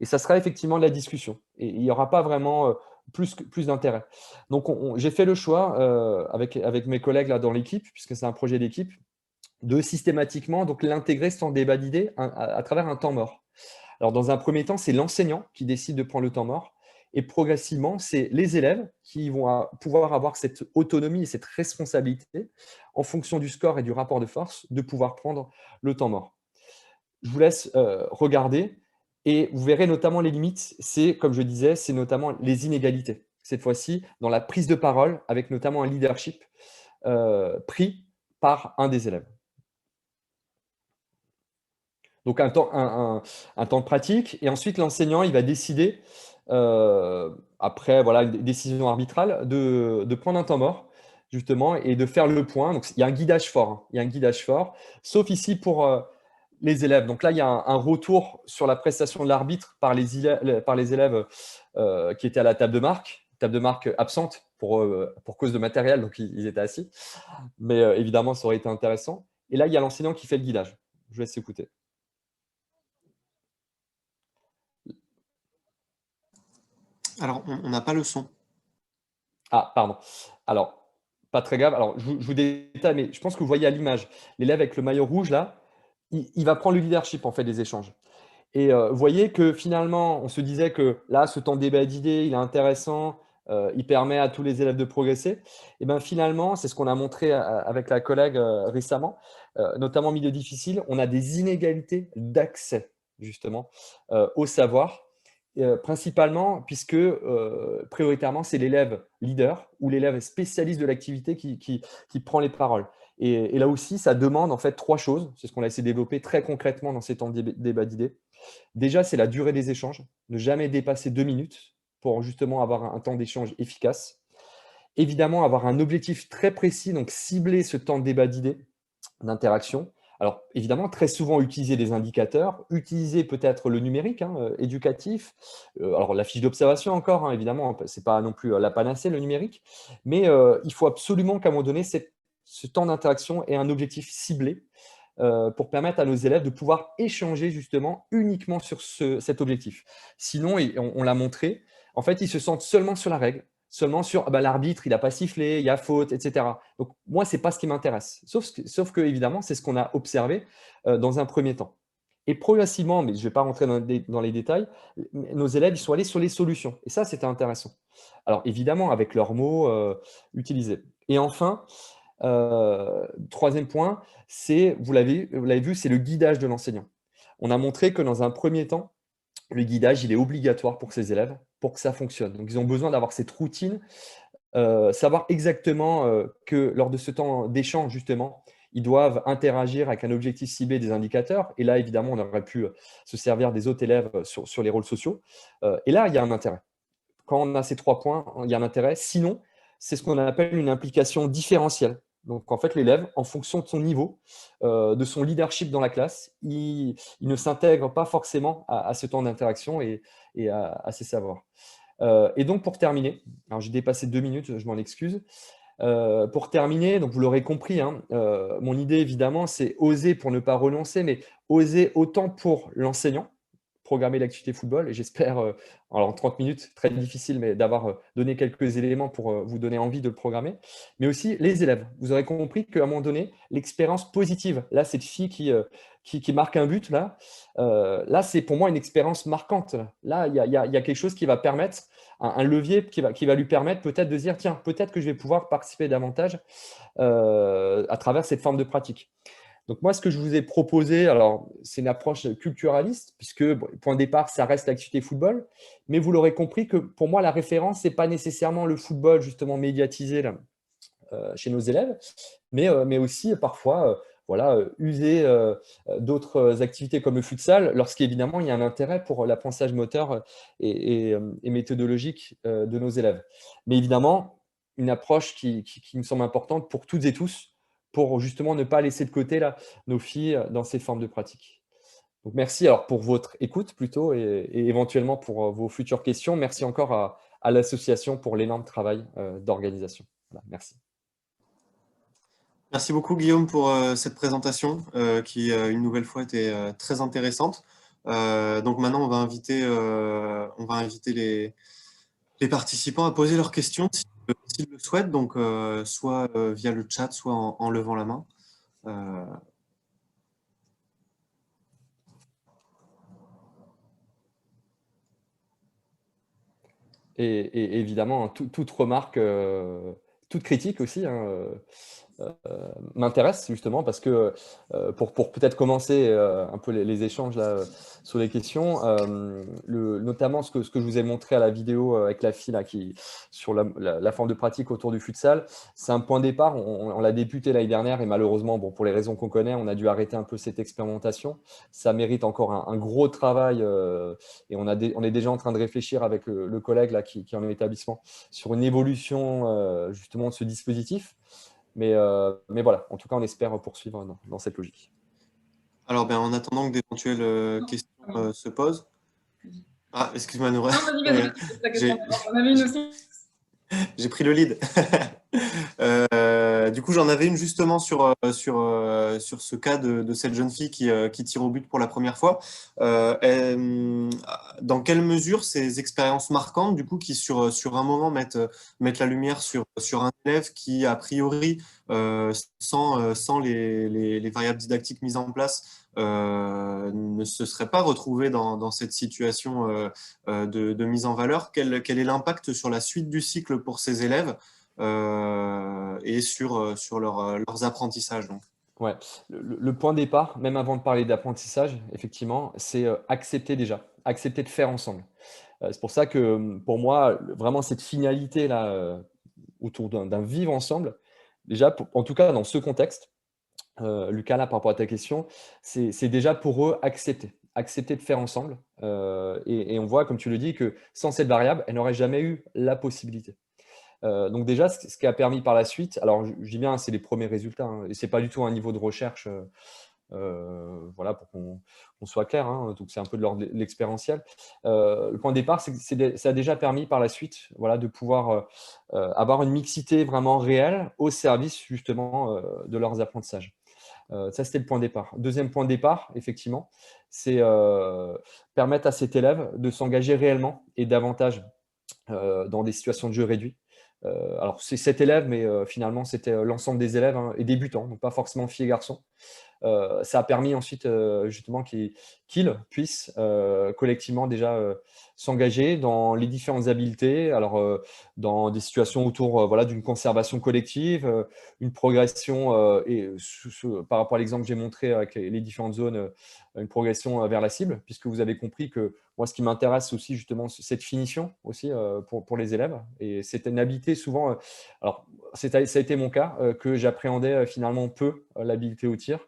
Et ça sera effectivement de la discussion. Et il n'y aura pas vraiment plus d'intérêt. Donc j'ai fait le choix avec mes collègues là, dans l'équipe, puisque c'est un projet d'équipe, de systématiquement l'intégrer sans débat d'idées à travers un temps mort. Alors dans un premier temps, c'est l'enseignant qui décide de prendre le temps mort. Et progressivement, c'est les élèves qui vont pouvoir avoir cette autonomie et cette responsabilité en fonction du score et du rapport de force de pouvoir prendre le temps mort. Je vous laisse regarder Et vous verrez notamment les limites, c'est, comme je disais, c'est notamment les inégalités. Cette fois-ci, dans la prise de parole, avec notamment un leadership pris par un des élèves. Donc un temps de pratique et ensuite l'enseignant, il va décider, après voilà, une décision arbitrale de prendre un temps mort justement et de faire le point. Donc il y a un guidage fort, hein, il y a un guidage fort, sauf ici pour, les élèves. Donc là, il y a un retour sur la prestation de l'arbitre par les élèves, qui étaient à la table de marque absente pour cause de matériel, donc ils étaient assis. Mais, évidemment, ça aurait été intéressant et là, il y a l'enseignant qui fait le guidage. Je vous laisse écouter. Alors, on n'a pas le son. Ah, pardon. Alors, pas très grave. Alors, je vous détaille, mais je pense que vous voyez à l'image, l'élève avec le maillot rouge là, il va prendre le leadership en fait des échanges. Et vous voyez que finalement, on se disait que là, ce temps de débat d'idées, il est intéressant, il permet à tous les élèves de progresser. Et ben finalement, c'est ce qu'on a montré avec la collègue récemment, notamment en milieu difficile, on a des inégalités d'accès justement au savoir. Principalement puisque prioritairement, c'est l'élève leader ou l'élève spécialiste de l'activité qui prend les paroles. Et là aussi, ça demande en fait trois choses. C'est ce qu'on a essayé de développer très concrètement dans ces temps de débat d'idées. Déjà, c'est la durée des échanges, ne jamais dépasser 2 minutes pour justement avoir un temps d'échange efficace. Évidemment, avoir un objectif très précis, donc cibler ce temps de débat d'idées, d'interaction. Alors évidemment, très souvent utiliser des indicateurs, utiliser peut-être le numérique hein, éducatif. Alors la fiche d'observation encore, hein, évidemment, c'est pas non plus la panacée le numérique, mais il faut absolument qu'à un moment donné, ce temps d'interaction ait un objectif ciblé pour permettre à nos élèves de pouvoir échanger justement uniquement sur cet objectif. Sinon, et on l'a montré, en fait, ils se sentent seulement sur la règle, seulement sur ah bah, l'arbitre, il n'a pas sifflé, il y a faute, etc. Donc moi, ce n'est pas ce qui m'intéresse. Sauf que, évidemment, c'est ce qu'on a observé dans un premier temps. Et progressivement, mais je ne vais pas rentrer dans les détails, nos élèves ils sont allés sur les solutions. Et ça, c'était intéressant. Alors évidemment, avec leurs mots utilisés. Et enfin, troisième point, c'est, vous l'avez vu, c'est le guidage de l'enseignant. On a montré que dans un premier temps, le guidage, il est obligatoire pour ces élèves pour que ça fonctionne. Donc, ils ont besoin d'avoir cette routine, savoir exactement que lors de ce temps d'échange, justement, ils doivent interagir avec un objectif ciblé des indicateurs. Et là, évidemment, on aurait pu se servir des autres élèves sur les rôles sociaux. Et là, il y a un intérêt. Quand on a ces 3 points, il y a un intérêt. Sinon, c'est ce qu'on appelle une implication différentielle. Donc, en fait, l'élève, en fonction de son niveau, de son leadership dans la classe, il ne s'intègre pas forcément à ce temps d'interaction et à ses savoirs. Et donc, pour terminer, alors j'ai dépassé 2 minutes, je m'en excuse. Pour terminer, donc vous l'aurez compris, hein, mon idée, évidemment, c'est oser pour ne pas renoncer, mais oser autant pour l'enseignant, programmer l'activité football et j'espère, alors en 30 minutes, très difficile, mais d'avoir, donné quelques éléments pour, vous donner envie de le programmer. Mais aussi les élèves. Vous aurez compris qu'à un moment donné, l'expérience positive, là, cette fille qui marque un but là, là, c'est pour moi une expérience marquante. Là, il y a quelque chose qui va permettre un levier qui va lui permettre peut-être de se dire: «Tiens, peut-être que je vais pouvoir participer davantage, à travers cette forme de pratique». Donc moi, ce que je vous ai proposé, alors c'est une approche culturaliste, puisque bon, point de départ, ça reste l'activité football, mais vous l'aurez compris que pour moi, la référence, c'est pas nécessairement le football justement médiatisé là, chez nos élèves, mais aussi parfois voilà, user d'autres activités comme le futsal, lorsqu'évidemment il y a un intérêt pour l'apprentissage moteur et méthodologique de nos élèves. Mais évidemment, une approche qui me semble importante pour toutes et tous, pour justement ne pas laisser de côté là, nos filles dans ces formes de pratique. Donc merci alors pour votre écoute plutôt et éventuellement pour vos futures questions. Merci encore à l'association pour l'énorme travail d'organisation. Voilà, merci. Merci beaucoup Guillaume pour cette présentation qui, une nouvelle fois, était très intéressante. Donc maintenant, on va inviter les participants à poser leurs questions s'ils le souhaitent, donc soit via le chat, soit en levant la main. Euh, Et évidemment, toute remarque, toute critique aussi, hein, m'intéresse justement parce que pour peut-être commencer un peu les échanges là, sur les questions, notamment ce que je vous ai montré à la vidéo avec la fille là, sur la forme de pratique autour du futsal, c'est un point de départ. On l'a débuté l'année dernière et malheureusement, bon, pour les raisons qu'on connaît, on a dû arrêter un peu cette expérimentation. Ça mérite encore un gros travail et on est déjà en train de réfléchir avec le collègue là, qui est en établissement sur une évolution justement de ce dispositif. Mais voilà, en tout cas, on espère poursuivre dans cette logique. Alors, ben, en attendant que d'éventuelles questions se posent. Ah, excuse-moi, Noura. Non, vas-y, pose ta question. On avait une aussi. J'ai pris le lead. Du coup, j'en avais une justement sur ce cas de cette jeune fille qui tire au but pour la première fois. Dans quelle mesure ces expériences marquantes, du coup, qui sur un moment mettent la lumière sur un élève qui, a priori, sans les variables didactiques mises en place, ne se serait pas retrouvé dans cette situation de mise en valeur, quel est l'impact sur la suite du cycle pour ces élèves et sur leurs apprentissages donc. Ouais. Le point de départ, même avant de parler d'apprentissage, effectivement, c'est accepter déjà, accepter de faire ensemble. C'est pour ça que pour moi, vraiment cette finalité-là autour d'un vivre ensemble, déjà, en tout cas dans ce contexte, Lucas, là, par rapport à ta question, c'est déjà pour eux accepter de faire ensemble. Et on voit, comme tu le dis, que sans cette variable, elle n'aurait jamais eu la possibilité. Donc déjà, ce qui a permis par la suite, alors je dis bien, c'est les premiers résultats, hein, et c'est pas du tout un niveau de recherche, voilà, pour qu'on soit clair, hein, donc c'est un peu de l'ordre de l'expérientiel. Le point de départ, c'est que ça a déjà permis par la suite, voilà, de pouvoir avoir une mixité vraiment réelle au service justement de leurs apprentissages. Ça, c'était le point de départ. Deuxième point de départ, effectivement, c'est permettre à cet élève de s'engager réellement et davantage dans des situations de jeu réduit. Alors, c'est 7 élèves, mais finalement, c'était l'ensemble des élèves hein, et débutants, donc pas forcément filles et garçons. Ça a permis ensuite justement qu'ils puissent collectivement déjà s'engager dans les différentes habiletés, alors dans des situations autour voilà, d'une conservation collective, une progression, par rapport à l'exemple que j'ai montré avec les différentes zones, une progression vers la cible, puisque vous avez compris que moi, ce qui m'intéresse aussi justement, c'est cette finition aussi pour les élèves. Et c'est une habileté souvent, alors ça a été mon cas, que j'appréhendais finalement peu l'habileté au tir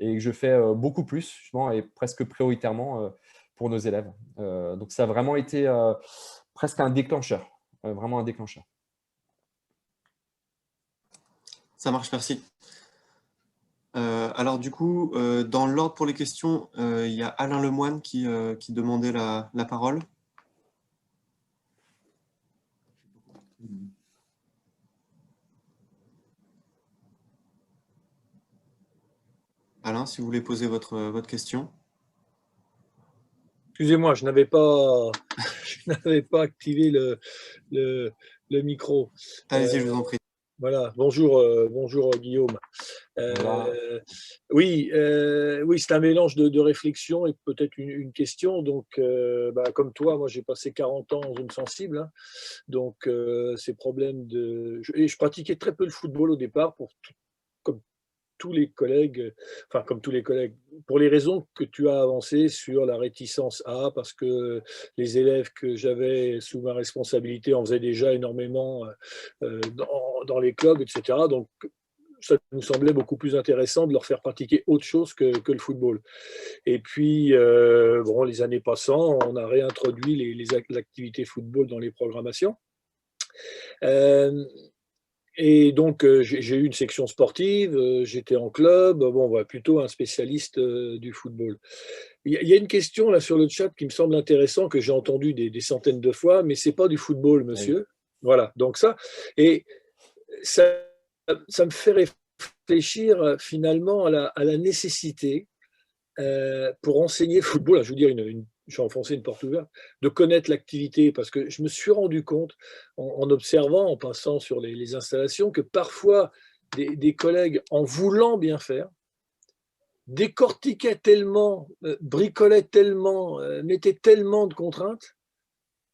et que je fais beaucoup plus, justement, et presque prioritairement pour nos élèves. Donc, ça a vraiment été presque un déclencheur, vraiment un déclencheur. Ça marche, merci. Alors du coup, dans l'ordre pour les questions, il y a Alain Lemoine qui demandait la parole. Alain, si vous voulez poser votre question. Excusez-moi, je n'avais pas activé le micro. Allez-y, je vous en prie. Voilà, bonjour Guillaume. Oui, c'est un mélange de réflexion et peut-être une question. Donc, comme toi, moi j'ai passé 40 ans en zone sensible. Hein. Donc, ces problèmes et je pratiquais très peu le football au départ, comme tous les collègues, pour les raisons que tu as avancées sur la réticence parce que les élèves que j'avais sous ma responsabilité en faisaient déjà énormément dans les clubs, etc. Donc, ça nous semblait beaucoup plus intéressant de leur faire pratiquer autre chose que le football. Et puis, les années passant, on a réintroduit l'activité football dans les programmations. Et donc, j'ai eu une section sportive, j'étais en club, plutôt un spécialiste du football. Il y a une question là sur le chat qui me semble intéressante, que j'ai entendue des centaines de fois, mais ce n'est pas du football, monsieur. Oui. Voilà, donc ça me fait réfléchir finalement à la nécessité pour enseigner le football, je veux dire, je vais enfoncer une porte ouverte, de connaître l'activité, parce que je me suis rendu compte, en observant, en passant sur les installations, que parfois des collègues, en voulant bien faire, décortiquaient tellement, bricolaient tellement, mettaient tellement de contraintes,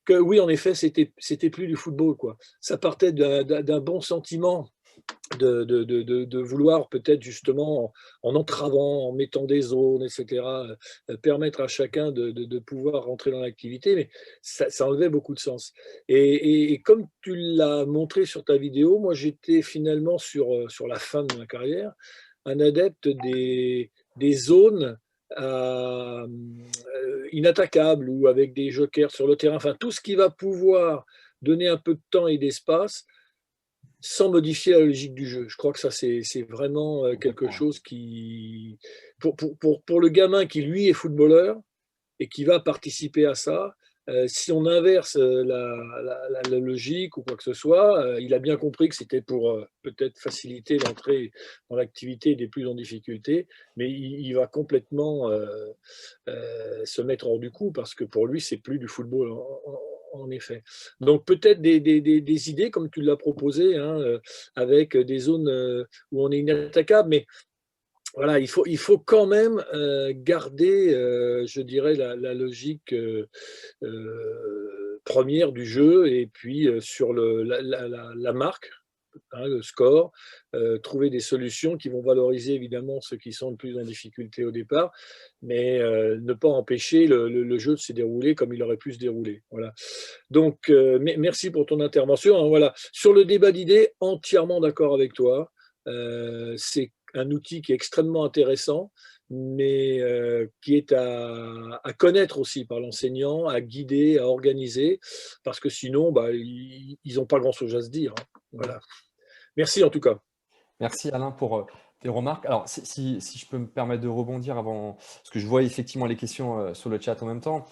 que oui, en effet, c'était plus du football, quoi. Ça partait d'un bon sentiment de vouloir peut-être justement, en entravant, en mettant des zones, etc., permettre à chacun de pouvoir rentrer dans l'activité, mais ça enlevait beaucoup de sens. Et comme tu l'as montré sur ta vidéo, moi j'étais finalement sur la fin de ma carrière, un adepte des zones inattaquables ou avec des jokers sur le terrain, enfin tout ce qui va pouvoir donner un peu de temps et d'espace sans modifier la logique du jeu. Je crois que ça, c'est vraiment quelque chose qui, pour le gamin qui, lui, est footballeur et qui va participer à ça, si on inverse la logique ou quoi que ce soit, il a bien compris que c'était pour peut-être faciliter l'entrée dans l'activité des plus en difficulté, mais il va complètement se mettre hors du coup parce que pour lui, c'est plus du football en effet. Donc peut-être des idées comme tu l'as proposé, hein, avec des zones où on est inattaquable, mais voilà, il faut quand même garder, je dirais, la logique première du jeu et puis sur la marque, hein, le score, trouver des solutions qui vont valoriser évidemment ceux qui sont le plus en difficulté au départ, mais ne pas empêcher le jeu de se dérouler comme il aurait pu se dérouler. Voilà. Donc, merci pour ton intervention. Hein, voilà. Sur le débat d'idées, entièrement d'accord avec toi. C'est un outil qui est extrêmement intéressant, mais qui est à connaître aussi par l'enseignant, à guider, à organiser, parce que sinon, bah, ils n'ont pas grand-chose à se dire. Hein. Voilà. Merci en tout cas. Merci Alain pour tes remarques. Alors, si je peux me permettre de rebondir avant, parce que je vois effectivement les questions sur le chat en même temps,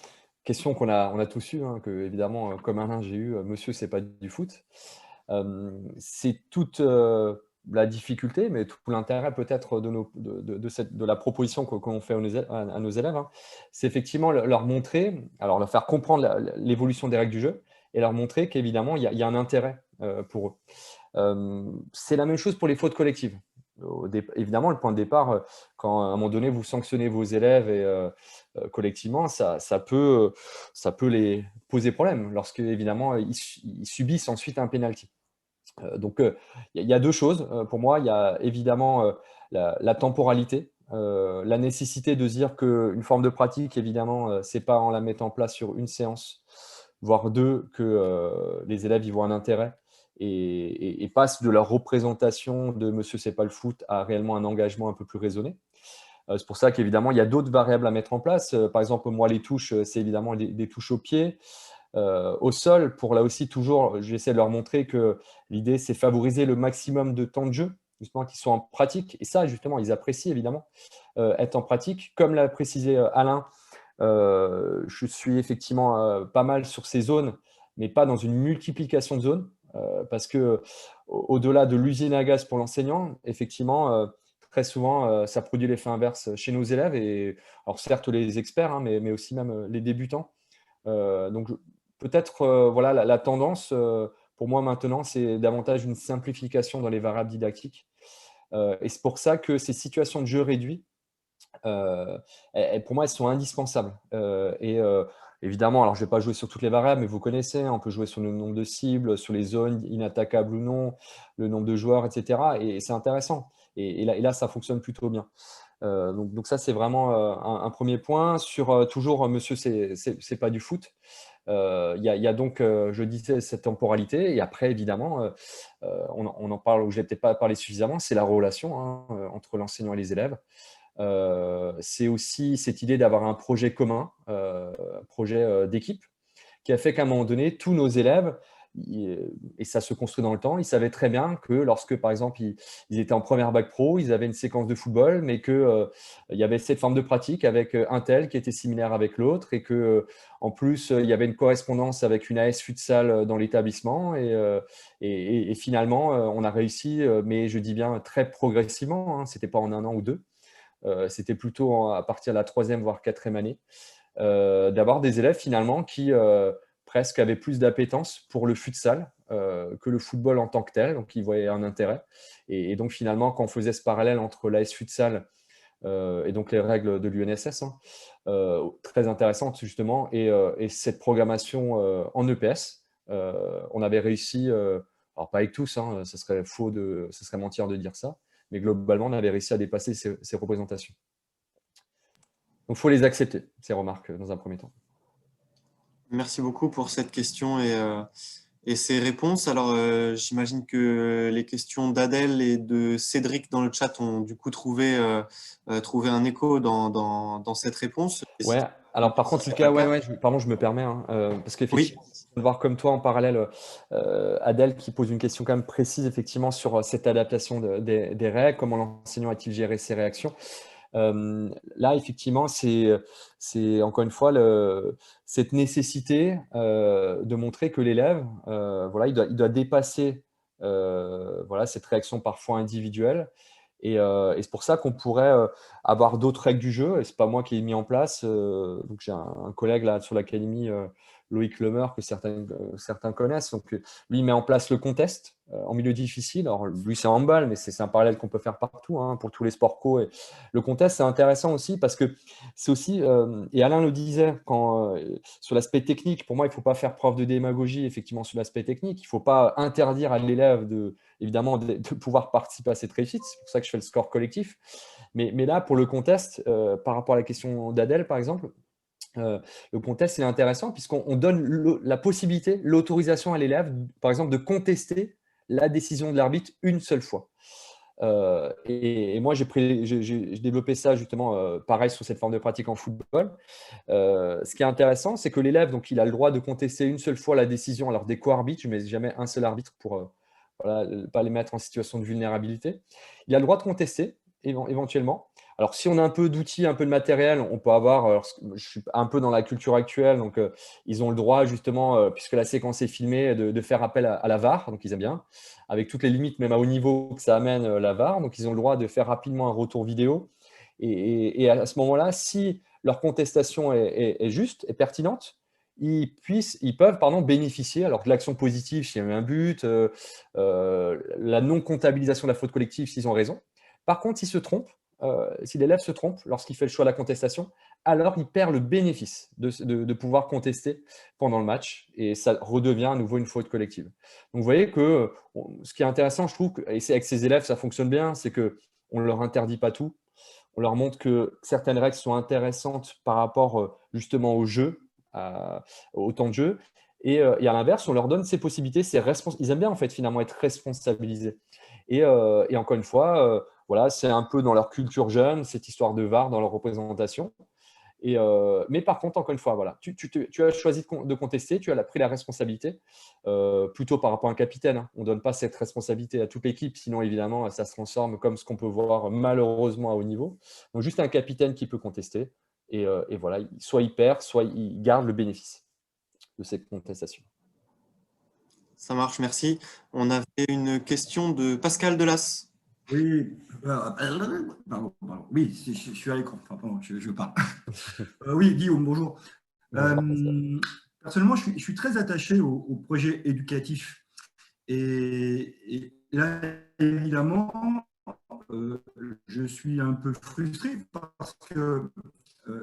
questions on a tous eues, hein, que évidemment, comme Alain, j'ai eu, monsieur, c'est pas du foot. C'est toute la difficulté, mais tout l'intérêt peut-être de la proposition qu'on fait à nos élèves, hein. C'est effectivement leur montrer, alors leur faire comprendre l'évolution des règles du jeu et leur montrer qu'évidemment, il y a un intérêt pour eux. C'est la même chose pour les fautes collectives. Évidemment, le point de départ, quand à un moment donné, vous sanctionnez vos élèves et collectivement, ça peut les poser problème lorsque, évidemment, ils subissent ensuite un pénalty. Donc, il y a deux choses. Pour moi, il y a évidemment la temporalité, la nécessité de se dire qu'une forme de pratique, évidemment, c'est pas en la mettant en place sur une séance, voire deux, que les élèves y voient un intérêt et passent de leur représentation de monsieur, c'est pas le foot à réellement un engagement un peu plus raisonné. C'est pour ça qu'évidemment, il y a d'autres variables à mettre en place. Par exemple, moi, les touches, c'est évidemment des touches au pied. Au sol, pour là aussi toujours, j'essaie de leur montrer que l'idée, c'est favoriser le maximum de temps de jeu, justement, qu'ils soient en pratique. Et ça, justement, ils apprécient évidemment être en pratique. Comme l'a précisé Alain, je suis effectivement pas mal sur ces zones, mais pas dans une multiplication de zones, parce que au-delà de l'usine à gaz pour l'enseignant, effectivement, très souvent, ça produit l'effet inverse chez nos élèves. Et alors certes, les experts, hein, mais aussi même les débutants. Donc, peut-être voilà, la tendance pour moi maintenant, c'est davantage une simplification dans les variables didactiques. Et c'est pour ça que ces situations de jeu réduit, pour moi, elles sont indispensables. Évidemment, alors je ne vais pas jouer sur toutes les variables, mais vous connaissez, on peut jouer sur le nombre de cibles, sur les zones inattaquables ou non, le nombre de joueurs, etc. Et c'est intéressant. Et là, ça fonctionne plutôt bien. Donc ça, c'est vraiment un premier point. Sur toujours, monsieur, c'est pas du foot. Il y a donc, je disais, cette temporalité. Et après, évidemment, on en parle, ou je n'ai peut-être pas parlé suffisamment, c'est la relation, hein, entre l'enseignant et les élèves. C'est aussi cette idée d'avoir un projet commun, un projet d'équipe, qui a fait qu'à un moment donné, tous nos élèves, et ça se construit dans le temps, ils savaient très bien que lorsque, par exemple, ils étaient en première bac pro, ils avaient une séquence de football, mais qu'il y avait cette forme de pratique avec un tel qui était similaire avec l'autre et qu'en plus, il y avait une correspondance avec une AS futsal dans l'établissement. Et finalement, on a réussi, mais je dis bien très progressivement, hein, ce n'était pas en un an ou deux, c'était plutôt à partir de la troisième, voire quatrième année, d'avoir des élèves finalement qui presque avaient plus d'appétence pour le futsal que le football en tant que tel, donc ils voyaient un intérêt. Et donc finalement, quand on faisait ce parallèle entre l'AS futsal et donc les règles de l'UNSS, hein, très intéressantes justement, et cette programmation en EPS, on avait réussi Alors, pas avec tous, hein, ce serait mentir de dire ça, mais globalement, on avait réussi à dépasser ces représentations. Donc, il faut les accepter, ces remarques, dans un premier temps. Merci beaucoup pour cette question et ces réponses. Alors, j'imagine que les questions d'Adèle et de Cédric dans le chat ont du coup trouvé un écho dans cette réponse. Ouais, alors par contre, Lucas, pardon, je me permets, hein, parce qu'effectivement, Oui. on peut voir comme toi en parallèle Adèle qui pose une question quand même précise effectivement sur cette adaptation des règles, comment l'enseignant a-t-il géré ses réactions. Là, effectivement, c'est encore une fois cette nécessité de montrer que l'élève, voilà, il doit dépasser voilà, cette réaction parfois individuelle. Et c'est pour ça qu'on pourrait avoir d'autres règles du jeu. Et ce n'est pas moi qui ai mis en place. Donc j'ai un collègue là sur l'académie, Loïc Lemeur, que certains connaissent. Donc lui, il met en place le contest en milieu difficile. Alors lui, c'est en handball, mais c'est un parallèle qu'on peut faire partout, hein, pour tous les sports co. Et le contest, c'est intéressant aussi parce que c'est aussi, et Alain le disait, sur l'aspect technique, pour moi, il ne faut pas faire preuve de démagogie effectivement sur l'aspect technique. Il ne faut pas interdire à l'élève évidemment de pouvoir participer à cette réussite. C'est pour ça que je fais le score collectif. Mais là, pour le contest, par rapport à la question d'Adèle, par exemple, le contest, c'est intéressant puisqu'on donne la possibilité, l'autorisation à l'élève, par exemple, de contester la décision de l'arbitre une seule fois. Et moi, j'ai développé ça justement, pareil, sur cette forme de pratique en football. Ce qui est intéressant, c'est que l'élève, donc, il a le droit de contester une seule fois la décision. Alors, des co-arbitres, je ne mets jamais un seul arbitre pour voilà, ne pas les mettre en situation de vulnérabilité. Il a le droit de contester, éventuellement. Alors, si on a un peu d'outils, un peu de matériel, on peut avoir, alors, je suis un peu dans la culture actuelle, donc ils ont le droit justement, puisque la séquence est filmée, de faire appel à la VAR, donc ils aiment bien, avec toutes les limites, même à haut niveau que ça amène la VAR, donc ils ont le droit de faire rapidement un retour vidéo. Et à ce moment-là, si leur contestation est juste et pertinente, ils peuvent bénéficier alors, de l'action positive s'il y a eu un but, la non-comptabilisation de la faute collective s'ils ont raison. Par contre, si l'élève se trompe lorsqu'il fait le choix de la contestation, alors il perd le bénéfice de pouvoir contester pendant le match et ça redevient à nouveau une faute collective. Donc vous voyez que ce qui est intéressant, je trouve, et c'est avec ces élèves, ça fonctionne bien, c'est qu'on ne leur interdit pas tout. On leur montre que certaines règles sont intéressantes par rapport justement au jeu, au temps de jeu. Et à l'inverse, on leur donne ces possibilités, ils aiment bien en fait finalement être responsabilisés. Et encore une fois, voilà, c'est un peu dans leur culture jeune, cette histoire de VAR dans leur représentation. Mais par contre, encore une fois, voilà, tu as choisi de contester, tu as pris la responsabilité, plutôt par rapport à un capitaine, hein. On ne donne pas cette responsabilité à toute l'équipe, sinon évidemment, ça se transforme comme ce qu'on peut voir malheureusement à haut niveau. Donc juste un capitaine qui peut contester, et voilà, soit il perd, soit il garde le bénéfice de cette contestation. Ça marche, merci. On avait une question de Pascal Delas. Oui, pardon. Oui, je suis à l'écran. Enfin, pardon, je parle. Oui, Guillaume, bonjour. Personnellement, je suis très attaché au projet éducatif. Et là, évidemment, je suis un peu frustré parce que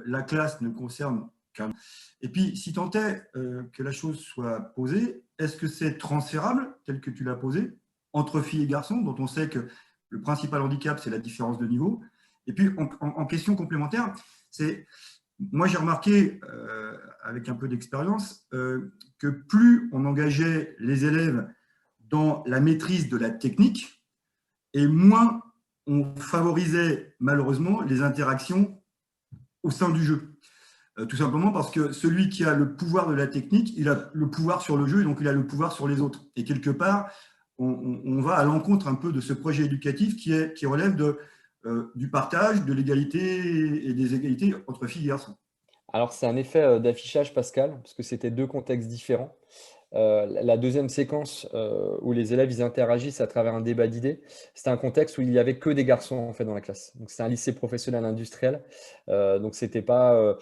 la classe ne concerne qu'un. Et puis, si tant est que la chose soit posée, est-ce que c'est transférable, tel que tu l'as posé, entre filles et garçons, dont on sait que le principal handicap, c'est la différence de niveau. Et puis, en question complémentaire, moi, j'ai remarqué, avec un peu d'expérience, que plus on engageait les élèves dans la maîtrise de la technique, et moins on favorisait malheureusement les interactions au sein du jeu. Tout simplement parce que celui qui a le pouvoir de la technique, il a le pouvoir sur le jeu, et donc il a le pouvoir sur les autres. Et quelque part, on va à l'encontre un peu de ce projet éducatif qui relève du partage, de l'égalité et des égalités entre filles et garçons. Alors, c'est un effet d'affichage, Pascal, parce que c'était deux contextes différents. La deuxième séquence où les élèves ils interagissent à travers un débat d'idées, c'était un contexte où il n'y avait que des garçons en fait dans la classe. Donc, c'est un lycée professionnel industriel. Donc, c'était pas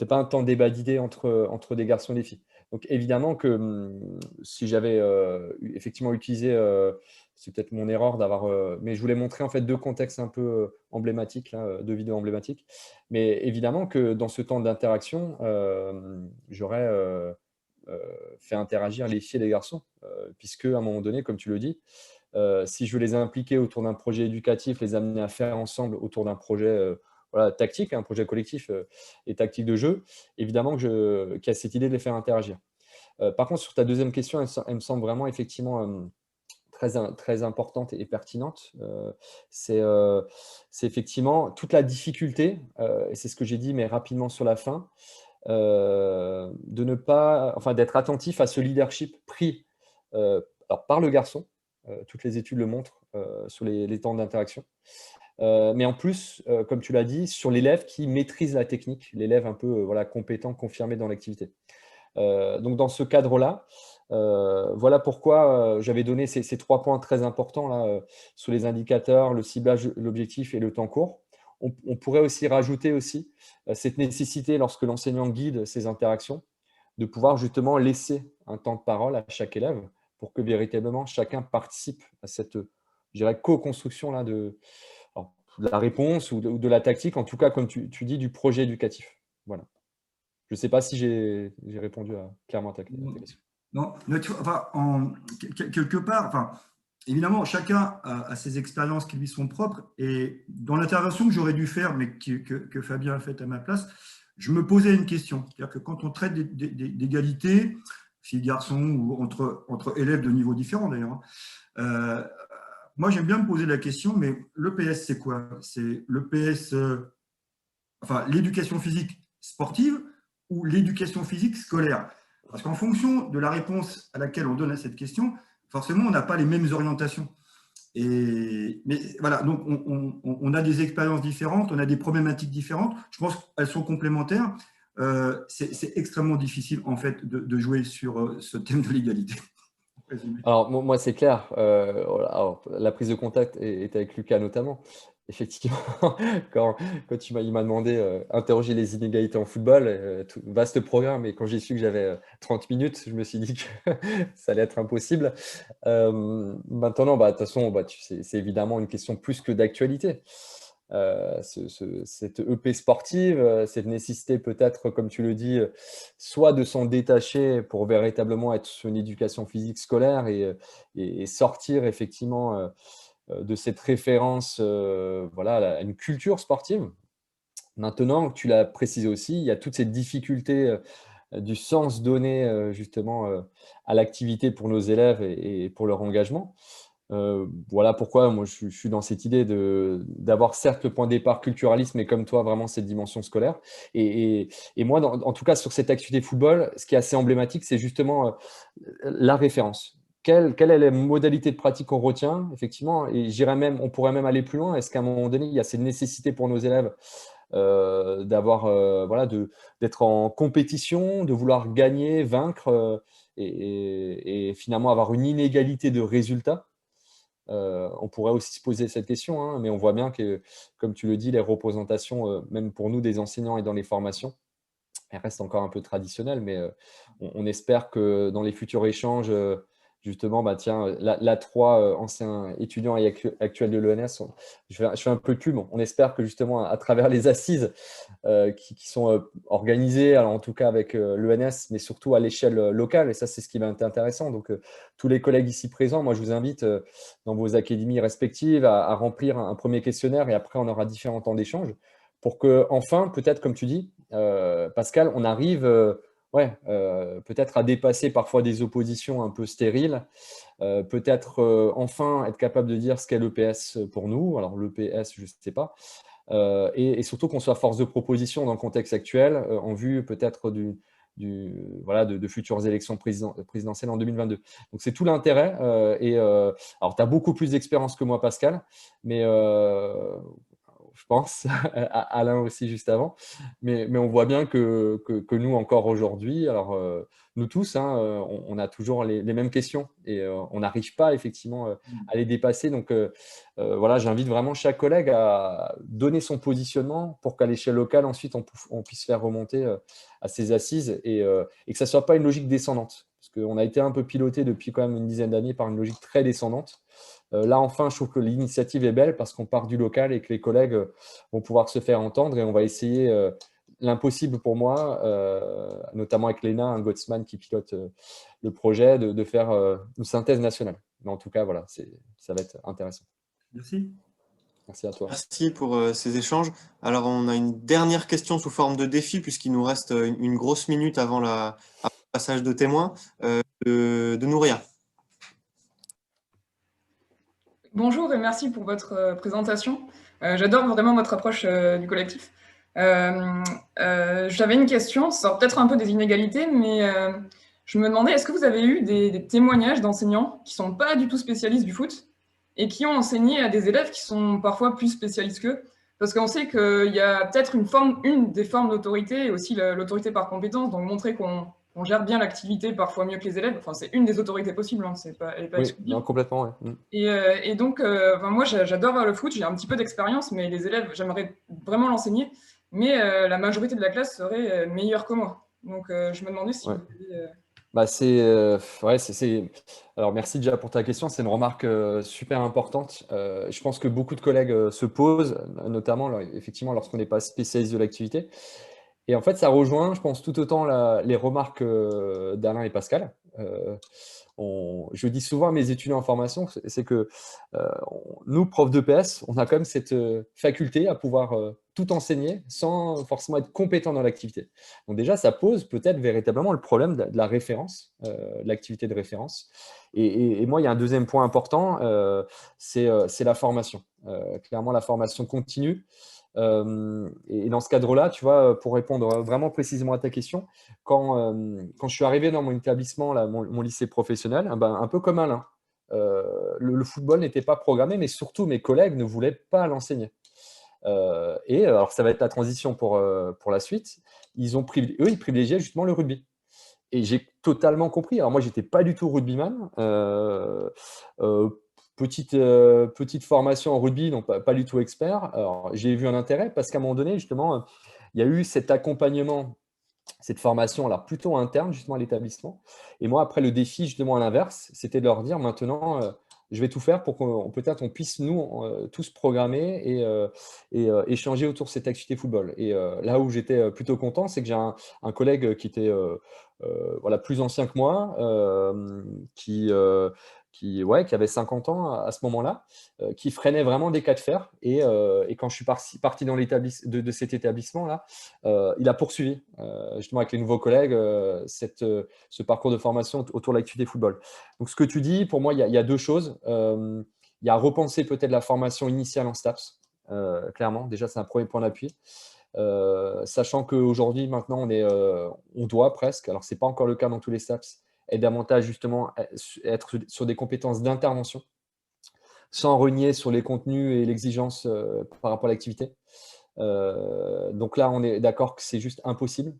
un temps de débat d'idées entre des garçons et des filles. Donc, évidemment que si j'avais effectivement utilisé, c'est peut-être mon erreur d'avoir, mais je voulais montrer en fait deux contextes un peu emblématiques, là, deux vidéos emblématiques. Mais évidemment que dans ce temps d'interaction, j'aurais fait interagir les filles et les garçons, puisque à un moment donné, comme tu le dis, si je veux les impliquer autour d'un projet éducatif, les amener à faire ensemble autour d'un projet voilà, tactique, un projet collectif et tactique de jeu, évidemment qu'il y a cette idée de les faire interagir. Par contre, sur ta deuxième question, elle me semble vraiment effectivement très importante et pertinente. C'est effectivement toute la difficulté, et c'est ce que j'ai dit, mais rapidement sur la fin, de ne pas, enfin, d'être attentif à ce leadership pris alors, par le garçon. Toutes les études le montrent sur les temps d'interaction. Mais en plus, comme tu l'as dit, sur l'élève qui maîtrise la technique, l'élève un peu voilà, compétent, confirmé dans l'activité. Donc, dans ce cadre-là, voilà pourquoi j'avais donné ces 3 points très importants là, sur les indicateurs, le ciblage, l'objectif et le temps court. On pourrait aussi rajouter aussi cette nécessité, lorsque l'enseignant guide ces interactions, de pouvoir justement laisser un temps de parole à chaque élève pour que véritablement chacun participe à cette, je dirais, co-construction là de la réponse ou de la tactique, en tout cas, comme tu dis, du projet éducatif. Voilà. Je ne sais pas si j'ai répondu clairement à ta question. Non, enfin, quelque part, enfin, évidemment, chacun a ses expériences qui lui sont propres. Et dans l'intervention que j'aurais dû faire, mais que Fabien a faite à ma place, je me posais une question. C'est-à-dire que quand on traite d'égalité, filles-garçons ou entre élèves de niveaux différents d'ailleurs, moi j'aime bien me poser la question, mais l'EPS c'est quoi? C'est l'EPS, enfin l'éducation physique sportive ou l'éducation physique scolaire? Parce qu'en fonction de la réponse à laquelle on donne à cette question, forcément, on n'a pas les mêmes orientations. Mais voilà, donc on a des expériences différentes, on a des problématiques différentes. Je pense qu'elles sont complémentaires. C'est extrêmement difficile, en fait, de jouer sur ce thème de l'égalité. Alors, moi, c'est clair. Alors, la prise de contact est avec Lucas notamment. Effectivement, quand il m'a demandé interroger les inégalités en football, vaste programme, et quand j'ai su que j'avais 30 minutes, je me suis dit que ça allait être impossible. Maintenant, de toute façon, c'est évidemment une question plus que d'actualité. Cette EP sportive, cette nécessité peut-être, comme tu le dis, soit de s'en détacher pour véritablement être sur une éducation physique scolaire et sortir effectivement de cette référence voilà, à une culture sportive. Maintenant, tu l'as précisé aussi, il y a toutes ces difficultés du sens donné justement à l'activité pour nos élèves et pour leur engagement. Voilà pourquoi moi je suis dans cette idée d'avoir certes le point de départ culturalisme, mais comme toi vraiment cette dimension scolaire. Et moi, en tout cas sur cette activité football, ce qui est assez emblématique, c'est justement la référence. Quelle est la modalité de pratique qu'on retient, effectivement, et on pourrait même aller plus loin. Est-ce qu'à un moment donné, il y a cette nécessité pour nos élèves d'avoir, voilà, d'être en compétition, de vouloir gagner, vaincre, et finalement avoir une inégalité de résultats? On pourrait aussi se poser cette question, hein, mais on voit bien que, comme tu le dis, les représentations, même pour nous des enseignants et dans les formations, elles restent encore un peu traditionnelles, mais on espère que dans les futurs échanges, justement, tiens, la 3 anciens étudiants et actuels de l'ENS, je fais un peu de pub, on espère que justement, à travers les assises qui sont organisées, alors en tout cas avec l'ENS, mais surtout à l'échelle locale, et ça, c'est ce qui va être intéressant. Donc, tous les collègues ici présents, moi, je vous invite dans vos académies respectives à remplir un premier questionnaire, et après, on aura différents temps d'échange pour que, enfin, peut-être, comme tu dis, Pascal, on arrive peut-être à dépasser parfois des oppositions un peu stériles, peut-être enfin être capable de dire ce qu'est l'EPS pour nous. Alors l'EPS, je ne sais pas. Et surtout qu'on soit force de proposition dans le contexte actuel, en vue peut-être de futures élections présidentielles en 2022. Donc c'est tout l'intérêt. Alors tu as beaucoup plus d'expérience que moi, Pascal, mais je pense, à Alain aussi juste avant. Mais on voit bien que nous, encore aujourd'hui, alors nous tous, hein, on a toujours les mêmes questions et on n'arrive pas effectivement à les dépasser. Donc voilà, j'invite vraiment chaque collègue à donner son positionnement pour qu'à l'échelle locale, ensuite, on puisse faire remonter à ces assises et que ça ne soit pas une logique descendante. Parce qu'on a été un peu piloté depuis quand même une dizaine d'années par une logique très descendante. Là, enfin, je trouve que l'initiative est belle parce qu'on part du local et que les collègues vont pouvoir se faire entendre et on va essayer. l'impossible pour moi, notamment avec Léna, un Gottsman qui pilote le projet, de faire une synthèse nationale. Mais en tout cas, voilà, ça va être intéressant. Merci. Merci à toi. Merci pour ces échanges. Alors, on a une dernière question sous forme de défi, puisqu'il nous reste une grosse minute avant le passage de témoin, de Nouria. Bonjour et merci pour votre présentation. J'adore vraiment votre approche du collectif. J'avais une question, ça sort peut-être un peu des inégalités, mais je me demandais, est-ce que vous avez eu des témoignages d'enseignants qui ne sont pas du tout spécialistes du foot et qui ont enseigné à des élèves qui sont parfois plus spécialistes qu'eux? Parce qu'on sait qu'il y a peut-être une des formes d'autorité, et aussi l'autorité par compétence, donc montrer qu'on gère bien l'activité parfois mieux que les élèves. Enfin, c'est une des autorités possibles, hein, elle n'est pas Oui, exclusive. non, complètement. Ouais. Et donc, enfin, moi, j'adore le foot, j'ai un petit peu d'expérience, mais les élèves, j'aimerais vraiment l'enseigner, mais la majorité de la classe serait meilleure que moi. Donc, je me demandais si Ouais. vous aviez, Bah, Alors, merci déjà pour ta question. C'est une remarque super importante. Je pense que beaucoup de collègues se posent, notamment effectivement lorsqu'on n'est pas spécialiste de l'activité. Et en fait, ça rejoint, je pense, tout autant les remarques d'Alain et Pascal. Je dis souvent à mes étudiants en formation, c'est que nous, profs d'EPS, on a quand même cette faculté à pouvoir tout enseigner sans forcément être compétent dans l'activité. Donc déjà, ça pose peut-être véritablement le problème de la référence, de l'activité de référence. Et moi, il y a un deuxième point important, c'est la formation. Clairement, la formation continue. Et dans ce cadre-là, tu vois, pour répondre vraiment précisément à ta question, quand je suis arrivé dans mon établissement, là, mon lycée professionnel, ben, un peu comme Alain, le football n'était pas programmé, mais surtout mes collègues ne voulaient pas l'enseigner. Et alors, ça va être la transition pour la suite. Ils privilégiaient justement le rugby. Et j'ai totalement compris. Alors moi, j'étais pas du tout rugbyman. Petite formation en rugby, donc pas du tout expert. Alors, j'ai vu un intérêt parce qu'à un moment donné, justement, il y a eu cet accompagnement, cette formation, alors plutôt interne, justement, à l'établissement. Et moi, après, le défi, justement, à l'inverse, c'était de leur dire maintenant, je vais tout faire pour qu'on peut-être on puisse, nous, tous programmer et échanger autour de cette activité football. Et là où j'étais plutôt content, c'est que j'ai un collègue qui était voilà, plus ancien que moi, qui avait 50 ans à ce moment-là, qui freinait vraiment des cas de fer. Et quand je suis parti dans de cet établissement-là, il a poursuivi, justement avec les nouveaux collègues, ce parcours de formation autour de l'activité football. Donc, ce que tu dis, pour moi, il y a deux choses. Il y a à repenser peut-être la formation initiale en STAPS, clairement. Déjà, c'est un premier point d'appui. Sachant qu'aujourd'hui, maintenant, on doit presque, alors ce n'est pas encore le cas dans tous les STAPS, être davantage justement être sur des compétences d'intervention, sans renier sur les contenus et l'exigence par rapport à l'activité. Donc là, on est d'accord que c'est juste impossible,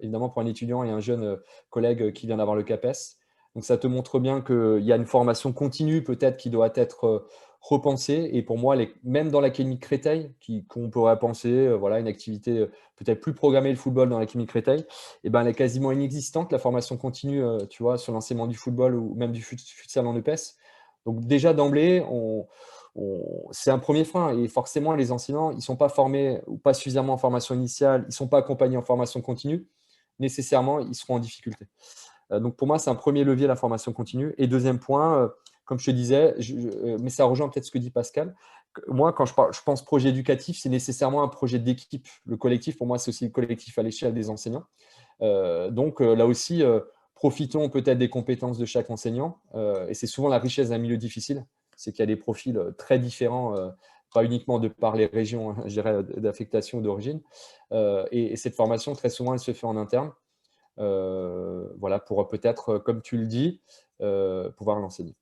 évidemment, pour un étudiant et un jeune collègue qui vient d'avoir le CAPES. Donc ça te montre bien qu'il y a une formation continue peut-être qui doit être repensée. Et pour moi, même dans l'Académie Créteil, qu'on pourrait penser, voilà, une activité peut-être plus programmée, le football dans l'Académie Créteil, et ben, elle est quasiment inexistante, la formation continue, tu vois, sur l'enseignement du football ou même du futsal en EPS. Donc déjà d'emblée, c'est un premier frein. Et forcément, les enseignants, ils ne sont pas formés ou pas suffisamment en formation initiale, ils ne sont pas accompagnés en formation continue. Nécessairement, ils seront en difficulté. Donc pour moi, c'est un premier levier, la formation continue. Et deuxième point, comme je te disais, mais ça rejoint peut-être ce que dit Pascal. Moi, quand je pense projet éducatif, c'est nécessairement un projet d'équipe. Le collectif, pour moi, c'est aussi le collectif à l'échelle des enseignants. Donc là aussi, profitons peut-être des compétences de chaque enseignant. Et c'est souvent la richesse d'un milieu difficile, c'est qu'il y a des profils très différents, pas uniquement de par les régions, je dirais, d'affectation ou d'origine. Et cette formation, très souvent, elle se fait en interne. Voilà, pour peut-être, comme tu le dis, pouvoir l'enseigner.